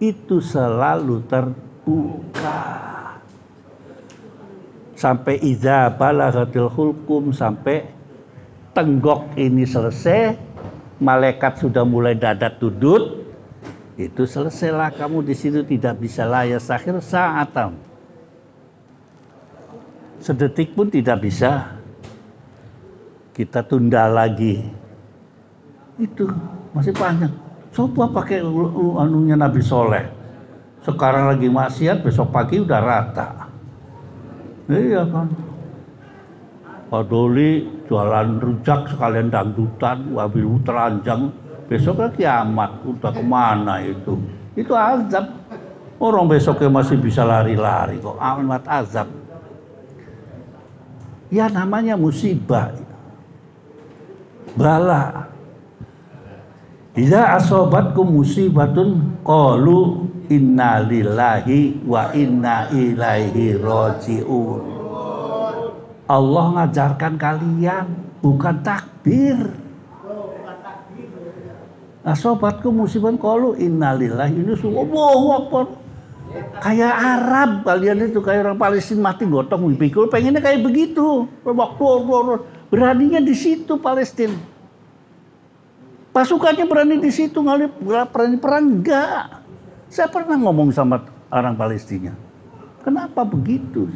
itu selalu terbuka. Sampai idza balaghatil hulqum, sampai tenggok ini selesai, malaikat sudah mulai dadat dudut. itu selesailah kamu di situ, tidak bisa layas akhir sa'atan. Sedetik pun tidak bisa kita tunda lagi. Itu masih panjang. Coba pakai anunya Nabi Soleh. Sekarang lagi maksiat, besok pagi udah rata. Iya kan. Pak Doli jualan rujak sekalian dangdutan, wabil telanjang. Besok kan kiamat, udah kemana itu? Itu azab. Orang besoknya masih bisa lari-lari kok, amat azab. Ya namanya musibah, bala. Idza asobatkum musibatun qalu inna lillahi wa inna ilaihi raji'un. Allah ngajarkan kalian bukan takbir. Asobatkum musibatun qalu inna lillahi, ini Allahu Akbar. Kayak Arab kalian itu, kayak orang Palestina mati gotong pikul, pengennya kayak begitu. Beraninya di situ Palestina. Pasukannya berani di situ, nggak berani perang, enggak. Saya pernah ngomong sama orang Palestina. Kenapa begitu?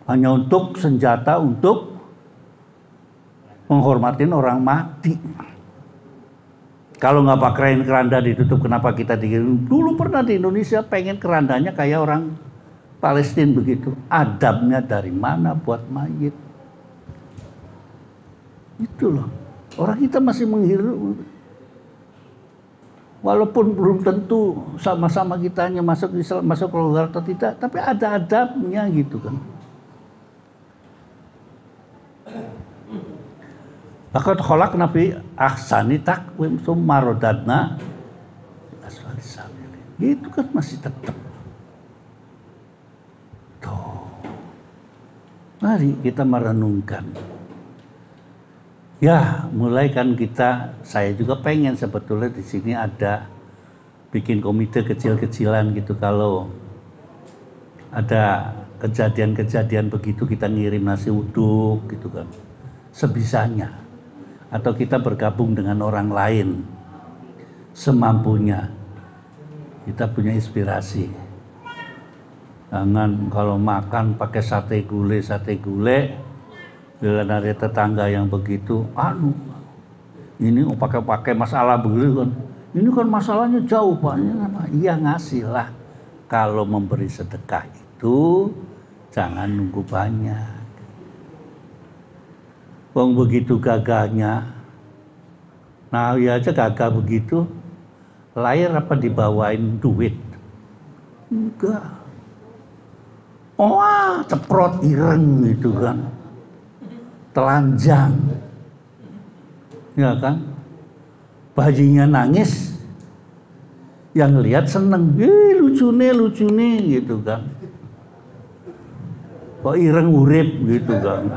Hanya untuk senjata, untuk menghormatin orang mati. Kalau nggak pakai keranda ditutup, kenapa kita dikirim? Dulu pernah di Indonesia pengen kerandanya kayak orang Palestina begitu. Adabnya dari mana buat mayit? Itu loh. Orang kita masih menghirup. Walaupun belum tentu sama-sama kitanya masuk Islam, masuk keluar atau tidak, tapi ada adabnya gitu kan. Laqad khalaqna fi ahsani taqwim tsumma radadna asfali safilin. Gitu kan masih tetap. Tuh. Mari kita merenungkan. Ya, mulai kan saya juga pengen sebetulnya di sini ada bikin komite kecil-kecilan gitu, kalau ada kejadian-kejadian begitu kita ngirim nasi uduk gitu kan. Sebisanya. Atau kita bergabung dengan orang lain semampunya. Kita punya inspirasi. Jangan kalau makan pakai sate gule, bila ada tetangga yang begitu, ini pakai masalah begitu kan. Ini kan masalahnya jauh Pak. Iya ngasih lah. Kalau memberi sedekah itu jangan nunggu banyak. Wong begitu gagahnya, nah ya aja gagah begitu, lahir apa dibawain duit? Enggak. Wah, ceprot ireng gitu kan, telanjang, ya kan? Bayinya nangis, yang lihat seneng, lucu-lucu gitu kan. Kok ireng urip gitu kan.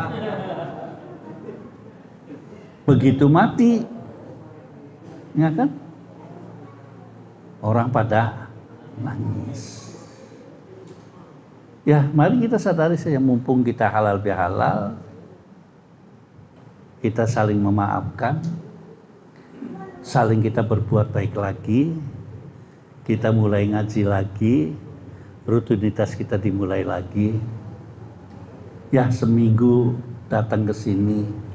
Begitu mati, ya kan? Orang pada nangis. Ya, mari kita sadari saja, mumpung kita halal bihalal, kita saling memaafkan, saling kita berbuat baik lagi, kita mulai ngaji lagi, rutinitas kita dimulai lagi. Ya, seminggu datang ke sini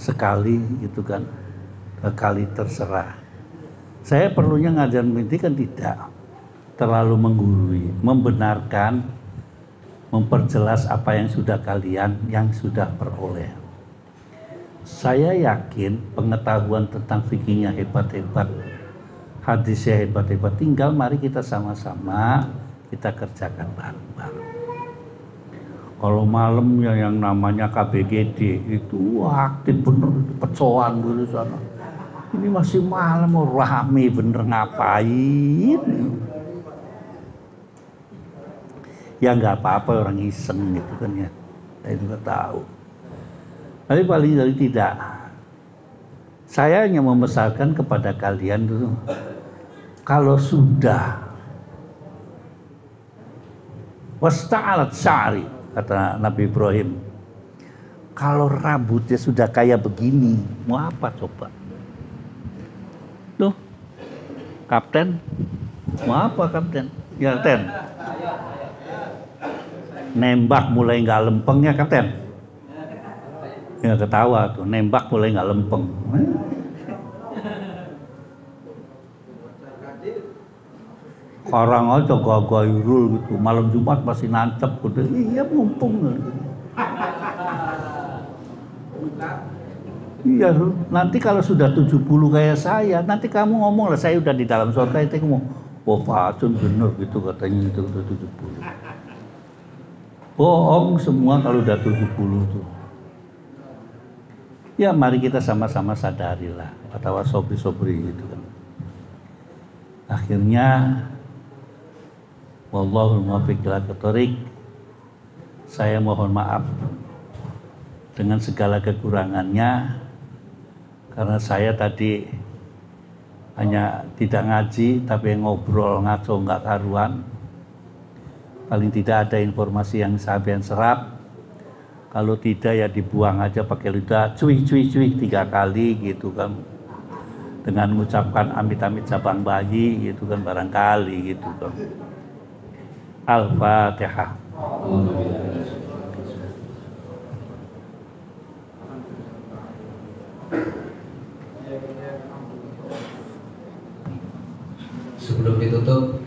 sekali gitu kan, sekali terserah. Saya perlunya ngajarin pendidikan tidak terlalu menggurui, membenarkan, memperjelas apa yang sudah kalian yang sudah peroleh. Saya yakin pengetahuan tentang fikihnya hebat-hebat, hadisnya hebat-hebat, tinggal mari kita sama-sama kita kerjakan bareng-bareng. Kalau malam ya yang namanya KBGD itu aktif bener, pecoan dulu sana. Ini masih malam, rame bener, ngapain? Ya nggak apa-apa, orang iseng gitu kan ya. Saya juga tahu. Tapi paling dari tidak. Saya hanya membesarkan kepada kalian dulu. Kalau sudah wasta'alat sya'ri, kata Nabi Ibrahim, kalau rambutnya sudah kayak begini, mau apa coba? Loh, kapten, mau apa kapten? Ya kapten, nembak mulai nggak lempeng ya kapten. Ya ketawa tuh, nembak mulai nggak lempeng. Orang aja gagah irul gitu, malam Jumat masih nancep gitu. Iya mumpung. Iya, nanti kalau sudah 70 kayak saya, nanti kamu ngomong lah, saya udah di dalam surga, itu ngomong, oh Pak Acun bener gitu katanya, itu udah 70. Bohong semua kalau udah 70 tuh. Ya mari kita sama-sama sadarilah, atau sobri-sobri gitu kan. Akhirnya, wallahul muwaffiq ila thoriq, saya mohon maaf dengan segala kekurangannya, karena saya tadi hanya tidak ngaji tapi ngobrol ngaco nggak karuan, paling tidak ada informasi yang sampean serap, kalau tidak ya dibuang aja pakai lidah cuy 3 kali gitu kan, dengan mengucapkan amit-amit cabang bayi gitu kan, barangkali gitu kan. Al-Fatihah. Sebelum ditutup,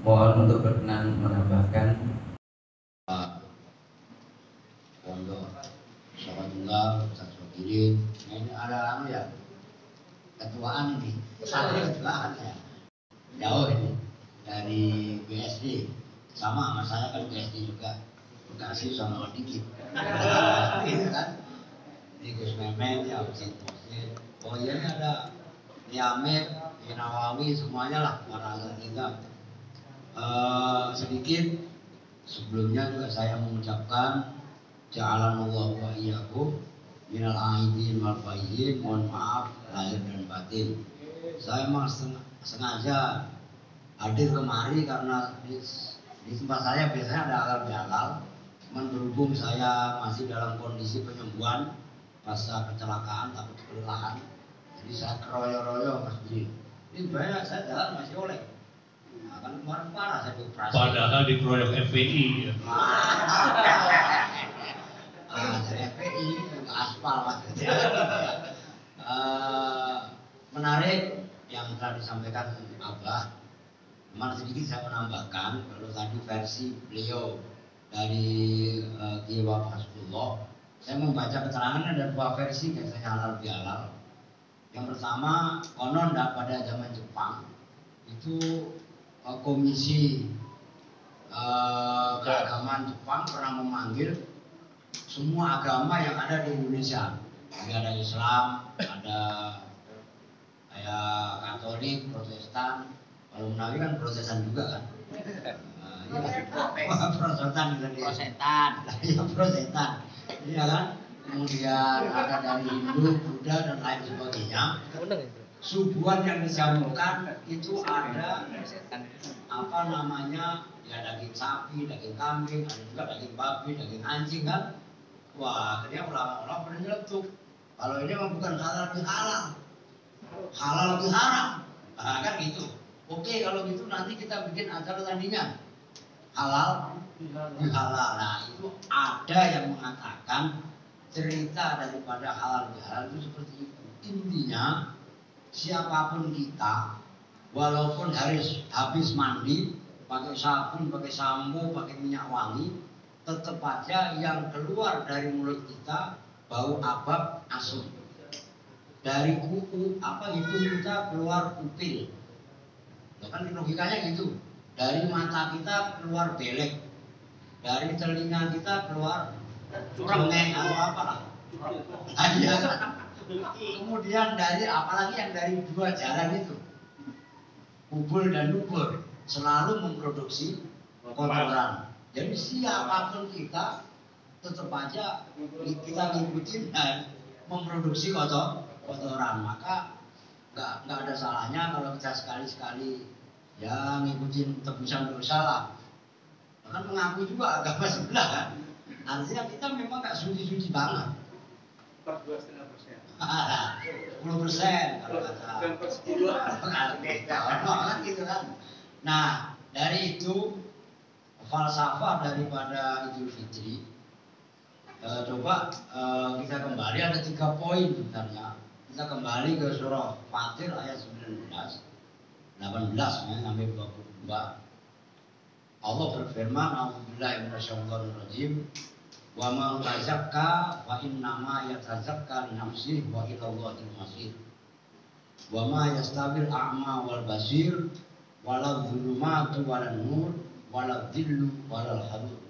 mohon untuk berkenan menambahkan pondok Sahabat Tunggal, Ustaz Sokirin. Nah, ini ada ya, ketuaan ini, ketuaan ya. Jauh ini dari BSD, sama saya kan BSD juga, Bekasi sama dikit. Ini kan, di Gus Memen ya, Ustaz. Oh iya ini ada di Amir, di Nawawi, semuanya lah para kita. Sedikit sebelumnya juga saya mengucapkan ja'alanallahu wa iyyakum minal aidin wal faizin, mohon maaf lahir dan batin. Saya memang sengaja hadir kemari karena di tempat saya biasanya ada halal bihalal, berhubung saya masih dalam kondisi penyembuhan pasca kecelakaan takut kelelahan, jadi saya keroyo-royo Mas Budi. Ini banyak saya jalan masih oleh. Nah, kan kemarin parah saya dioperasi. Padahal dikeroyok FPI. Ya. Dari FPI ke aspal maksudnya. Menarik yang telah disampaikan Abah. Cuma sedikit saya menambahkan, kalau tadi versi beliau dari Kiai Wahab Hasbullah, saya membaca keterangan ada 2 versi biasanya halal bihalal. Yang pertama, konon pada zaman Jepang itu komisi keagamaan Jepang pernah memanggil semua agama yang ada di Indonesia. Jadi ada Islam, ada kayak Katolik, Protestan. Kalau Menawi kan Protestan juga kan. Protestan. Iya kan? Kemudian ada dari Hindu, Buddha dan lain sebagainya. Subuhan yang dijamukan itu ada apa namanya, ya daging sapi, daging kambing, ada juga daging babi, daging anjing kan. Wah, akhirnya ulama-ulama pada nyeletuk. Kalau ini memang bukan halal lebih halal, halal lebih haram. Nah, kan gitu. Oke, kalau gitu nanti kita bikin acara tandingan halal lebih halal. Nah, itu ada yang mengatakan cerita daripada halal lebih halal itu seperti itu. Intinya siapapun kita, walaupun habis mandi, pakai sabun, pakai sampo, pakai minyak wangi, tetap aja yang keluar dari mulut kita bau abab asam. Dari hidung kita keluar upil. Kan logikanya gitu. Dari mata kita keluar belek. Dari telinga kita keluar rengeng atau apalah. Kemudian dari apalagi yang dari 2 jalan itu, kubul dan dubur, selalu memproduksi kotoran. Jadi siapapun kita tetap aja kita ngikutin dan memproduksi kotoran. Maka nggak ada salahnya kalau kita sekali-sekali ya ngikutin tebusan dosa lah. Kan mengaku juga agama sebelah kan. Artinya kita memang nggak suci-suci banget. 42,5%. 10% kalau kata kan gitu kan. Nah, dari itu falsafah daripada Idul Fitri, coba kita kembali ada 3 poin sebenarnya. Kita kembali ke surah Fatir ayat 19, 18 sampai 22. Allah berfirman, "A'udzubillahi minasyaitonirrajim. Wa man tazakka fa innama yatazakka li nafsihi wa ila Allahil masir. Wa ma yastawil a'ma wal basir wala dzulumatu walan nur wala dhillu walal harur.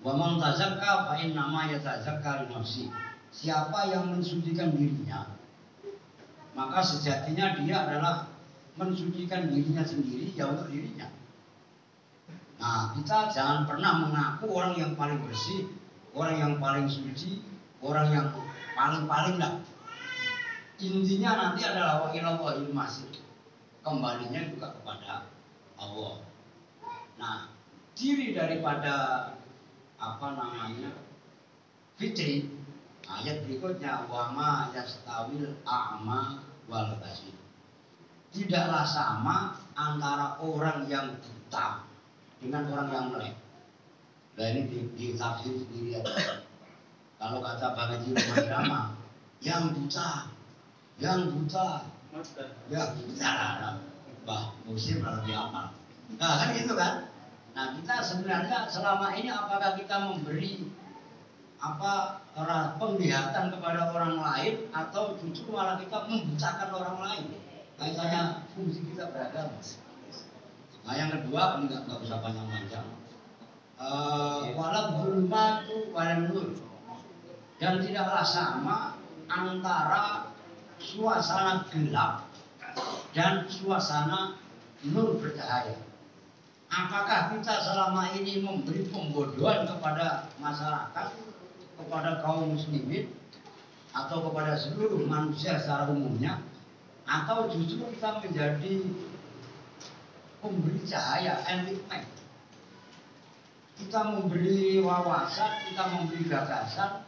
Wa man tazakka fa innama yatazakka li nafsihi." Siapa yang mensucikan dirinya, maka sejatinya dia adalah mensucikan dirinya sendiri ya untuk dirinya. Nah, kita jangan pernah mengaku orang yang paling bersih, orang yang paling suci, orang yang paling-paling lah. Intinya nanti adalah wa ilallahil masir. Kembalinya juga kepada Allah. Nah, ciri daripada fitri, ayat berikutnya wa ma yastawil a'ma wal basir. Tidaklah sama antara orang yang buta dengan orang yang melek. Nah ini di tafsir sendiri aja. Kalau kata Bang Haji Rahman, yang buta, ya buta, bah musim lebih apa? Nah kan gitu kan. Nah kita sebenarnya selama ini apakah kita memberi penglihatan kepada orang lain atau justru malah kita membutakan orang lain? Kaitannya fungsi kita beragama. Nah yang kedua, ini nggak usah panjang-panjang. Walau zulmatu walan nur, dan tidaklah sama antara suasana gelap dan suasana nur bercahaya. Apakah kita selama ini memberi pembodohan kepada masyarakat, kepada kaum muslimin, atau kepada seluruh manusia secara umumnya, atau justru kita menjadi pemberi cahaya, enlightenment. Kita memberi wawasan, kita memberi gagasan,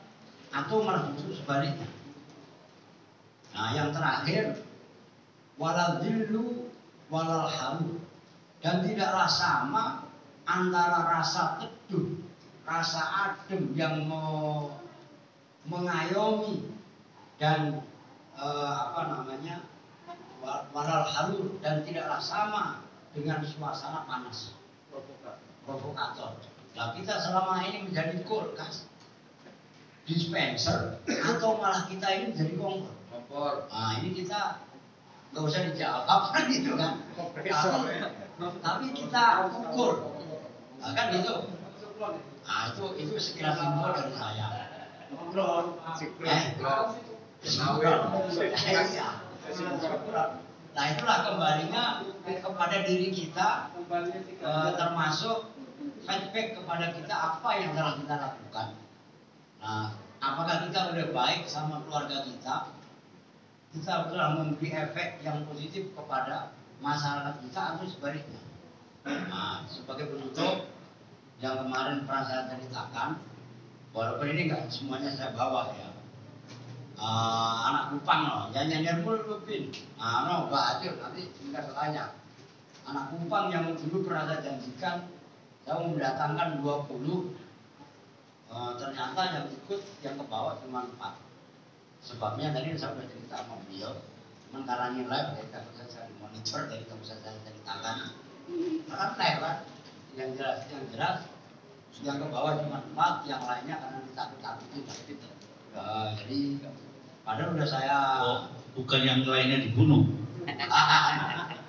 atau malah justru sebaliknya. Nah yang terakhir, walal dhillu walal harur, dan tidaklah sama antara rasa teduh, rasa adem yang mengayomi dan walal harur, dan tidaklah sama dengan suasana panas, provokator. Nah kita selama ini menjadi kulkas, dispenser, atau malah kita ini menjadi kompor. Nah ini kita nggak usah dijawab kan gitu kan. Tapi kita ukur, nah, kan gitu. Nah itu sekilas info dari saya. Nah itulah kembalinya kepada diri kita, termasuk feedback kepada kita apa yang telah kita lakukan. Nah, apakah kita udah baik sama keluarga kita? Kita telah memberi efek yang positif kepada masyarakat kita atau sebaliknya. Nah, sebagai penutup yang kemarin pernah saya ceritakan, walaupun ini nggak semuanya saya bawa ya. Anak Kupang loh, nyanyian mulu Pin. No, Mbak Acil nanti kita bertanya. Anak Kupang yang dulu pernah saya janjikan, saya mau mendatangkan 20. Ternyata yang ikut, yang ke bawah cuma 4. Sebabnya tadi saya sudah cerita sama beliau, cuman karena nilai dari takut saya monitor dari takut saya ceritakan. Karena live kan, yang jelas yang ke bawah cuma 4, yang lainnya karena ditakut-takutin. Jadi padahal udah saya bukan yang lainnya dibunuh.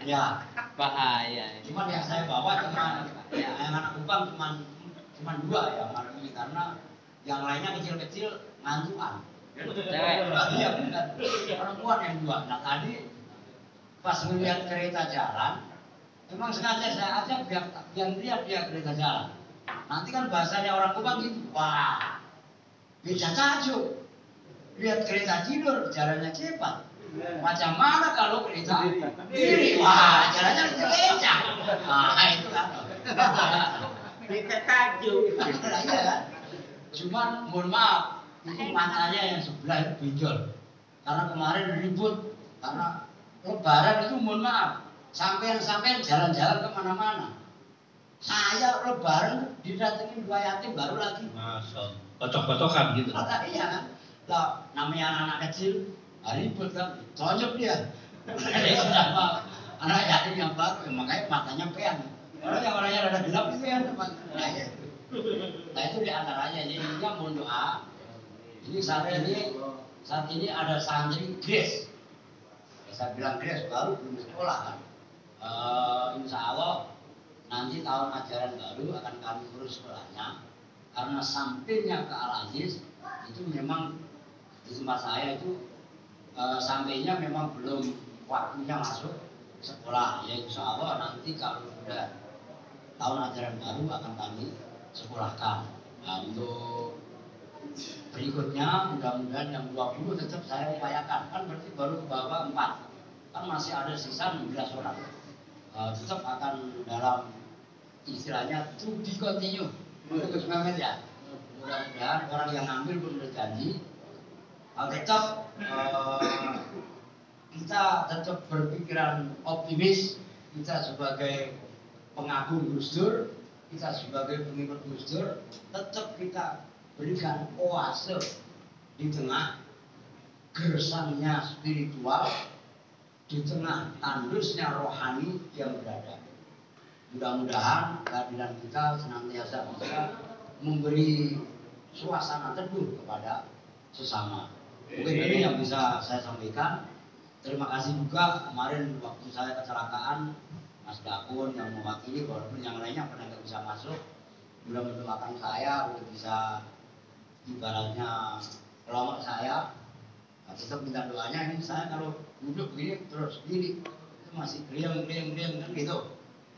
Ya bahaya. Cuman yang saya bawa cuma yang anak Kupang cuma 2 ya malam ini, karena yang lainnya kecil-kecil ngantuan. Iya benar. Perempuan yang 2. Nah tadi pas melihat kereta jalan, memang sengaja saya ajak biar lihat dia kereta jalan. Nanti kan bahasanya orang Kupang gitu, wah beda tajuk. Lihat kereta tidur, jalannya cepat. Macam mana kalau kereta diri? Wah, jalannya kencang. Nah, itu kan. Beda tajuk. Iya kan? Cuman mohon maaf, itu matanya yang sebelah itu benjol. Karena kemarin ribut, karena Lebaran itu mohon maaf, sampean jalan-jalan kemana-mana. Saya Lebaran didatengin dua yatim baru lagi. Masa kocok-kocokan gitu. Iya kan? Lah namanya anak-anak kecil, ribut kan, tonjok dia. Sama anak yatim yang baru, makanya matanya pean. Orang yang orangnya rada gelap itu ya, nah itu diantaranya. Jadi dia mohon doa. Ini saat ini ada santri Grace. Saya bilang Grace baru belum sekolah kan. Insya Allah nanti tahun ajaran baru akan kami urus sekolahnya. Karena sampingnya ke Al Aziz itu memang di tempat saya itu sampainya memang belum waktunya masuk sekolah. Ya insya Allah nanti kalau sudah tahun ajaran baru akan kami sekolahkan. Nah, untuk berikutnya mudah-mudahan yang 20 tetap saya upayakan. Kan berarti baru ke bawah 4. Kan masih ada sisa 16 orang. Tetap akan dalam istilahnya to be continue. Terus banget ya. Mudah-mudahan orang yang ngambil pun udah janji. Tetap kita tetap berpikiran optimis. Kita sebagai pengagum Gus Dur, kita sebagai pengikut Gus Dur, tetap kita berikan oase di tengah gersangnya spiritual, di tengah tandusnya rohani yang berada. Mudah-mudahan kehadiran kita senantiasa bisa memberi suasana teduh kepada sesama. Mungkin ini yang bisa saya sampaikan. Terima kasih juga kemarin waktu saya kecelakaan, Mas Dakun yang mewakili, walaupun yang lainnya pernah nggak bisa masuk, sudah mendoakan saya untuk bisa ibaratnya kelompok saya. Nah, tetap minta doanya. Ini saya kalau duduk begini terus gini itu masih kriang kan gitu.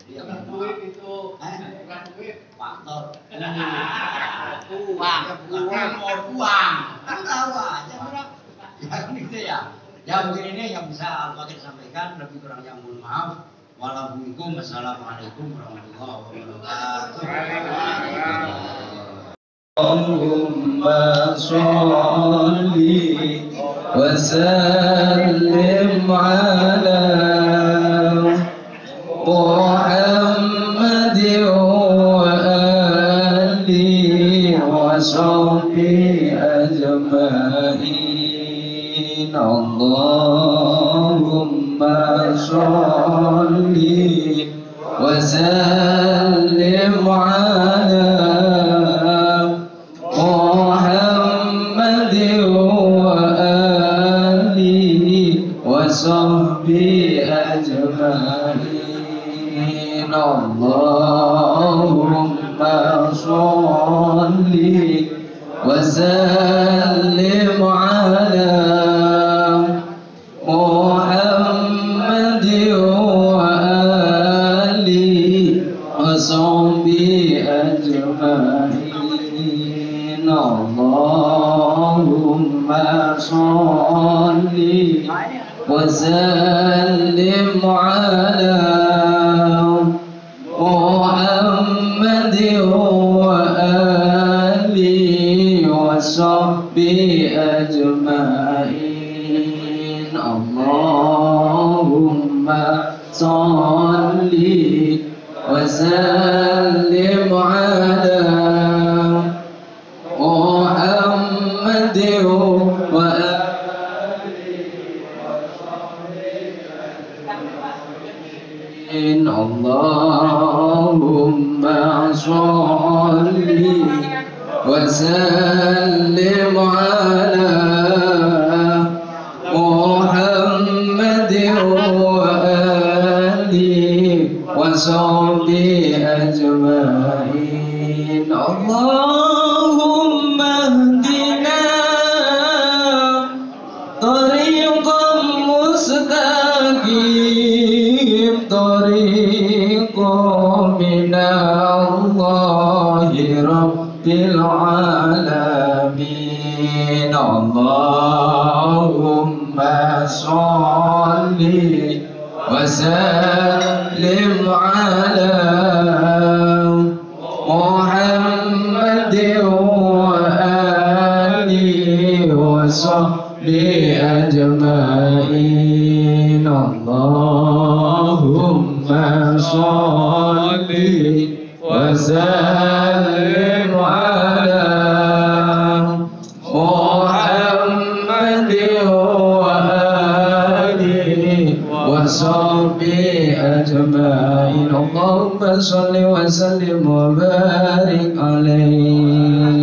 Jadi yang duit itu bukan duit, faktor uang kan tahu aja orang ya gitu ya. Ya mungkin ini yang bisa Al-Fakir sampaikan, lebih kurangnya mohon maaf. Wassalamualaikum warahmatullahi wabarakatuh. Allahumma sholli wa sallim ala Muhammadin wa alihi wa sahbihi ajma'in. Allahumma sholli wa sallim ala Muhammadin wa alihi wa sahbihi ajma'in. Allahumma sholli wa sallim ala Muhammadin wa alihi wa sahbihi ajma'in. Allahumma sholli wa sallim ala Muhammadin wa alihi wa sahbihi ajma'in. Allahumma sholli wa sallim ala Muhammadin wa alihi. Allahumma sholli wa sallim ala Muhammadin wa alihi wa sahbihi ajma'in. Allahumma hdina tariqan mustaqim, tariqan minallahi rabbil alamin. Allahumma sholli wa sallim ala Muhammadin wa alihi Allahumma sholli wa sallim ala Muhammadin wa alihi wa sahbihi ajma'in. Allahumma sholli wa sallim wa barik alaihi.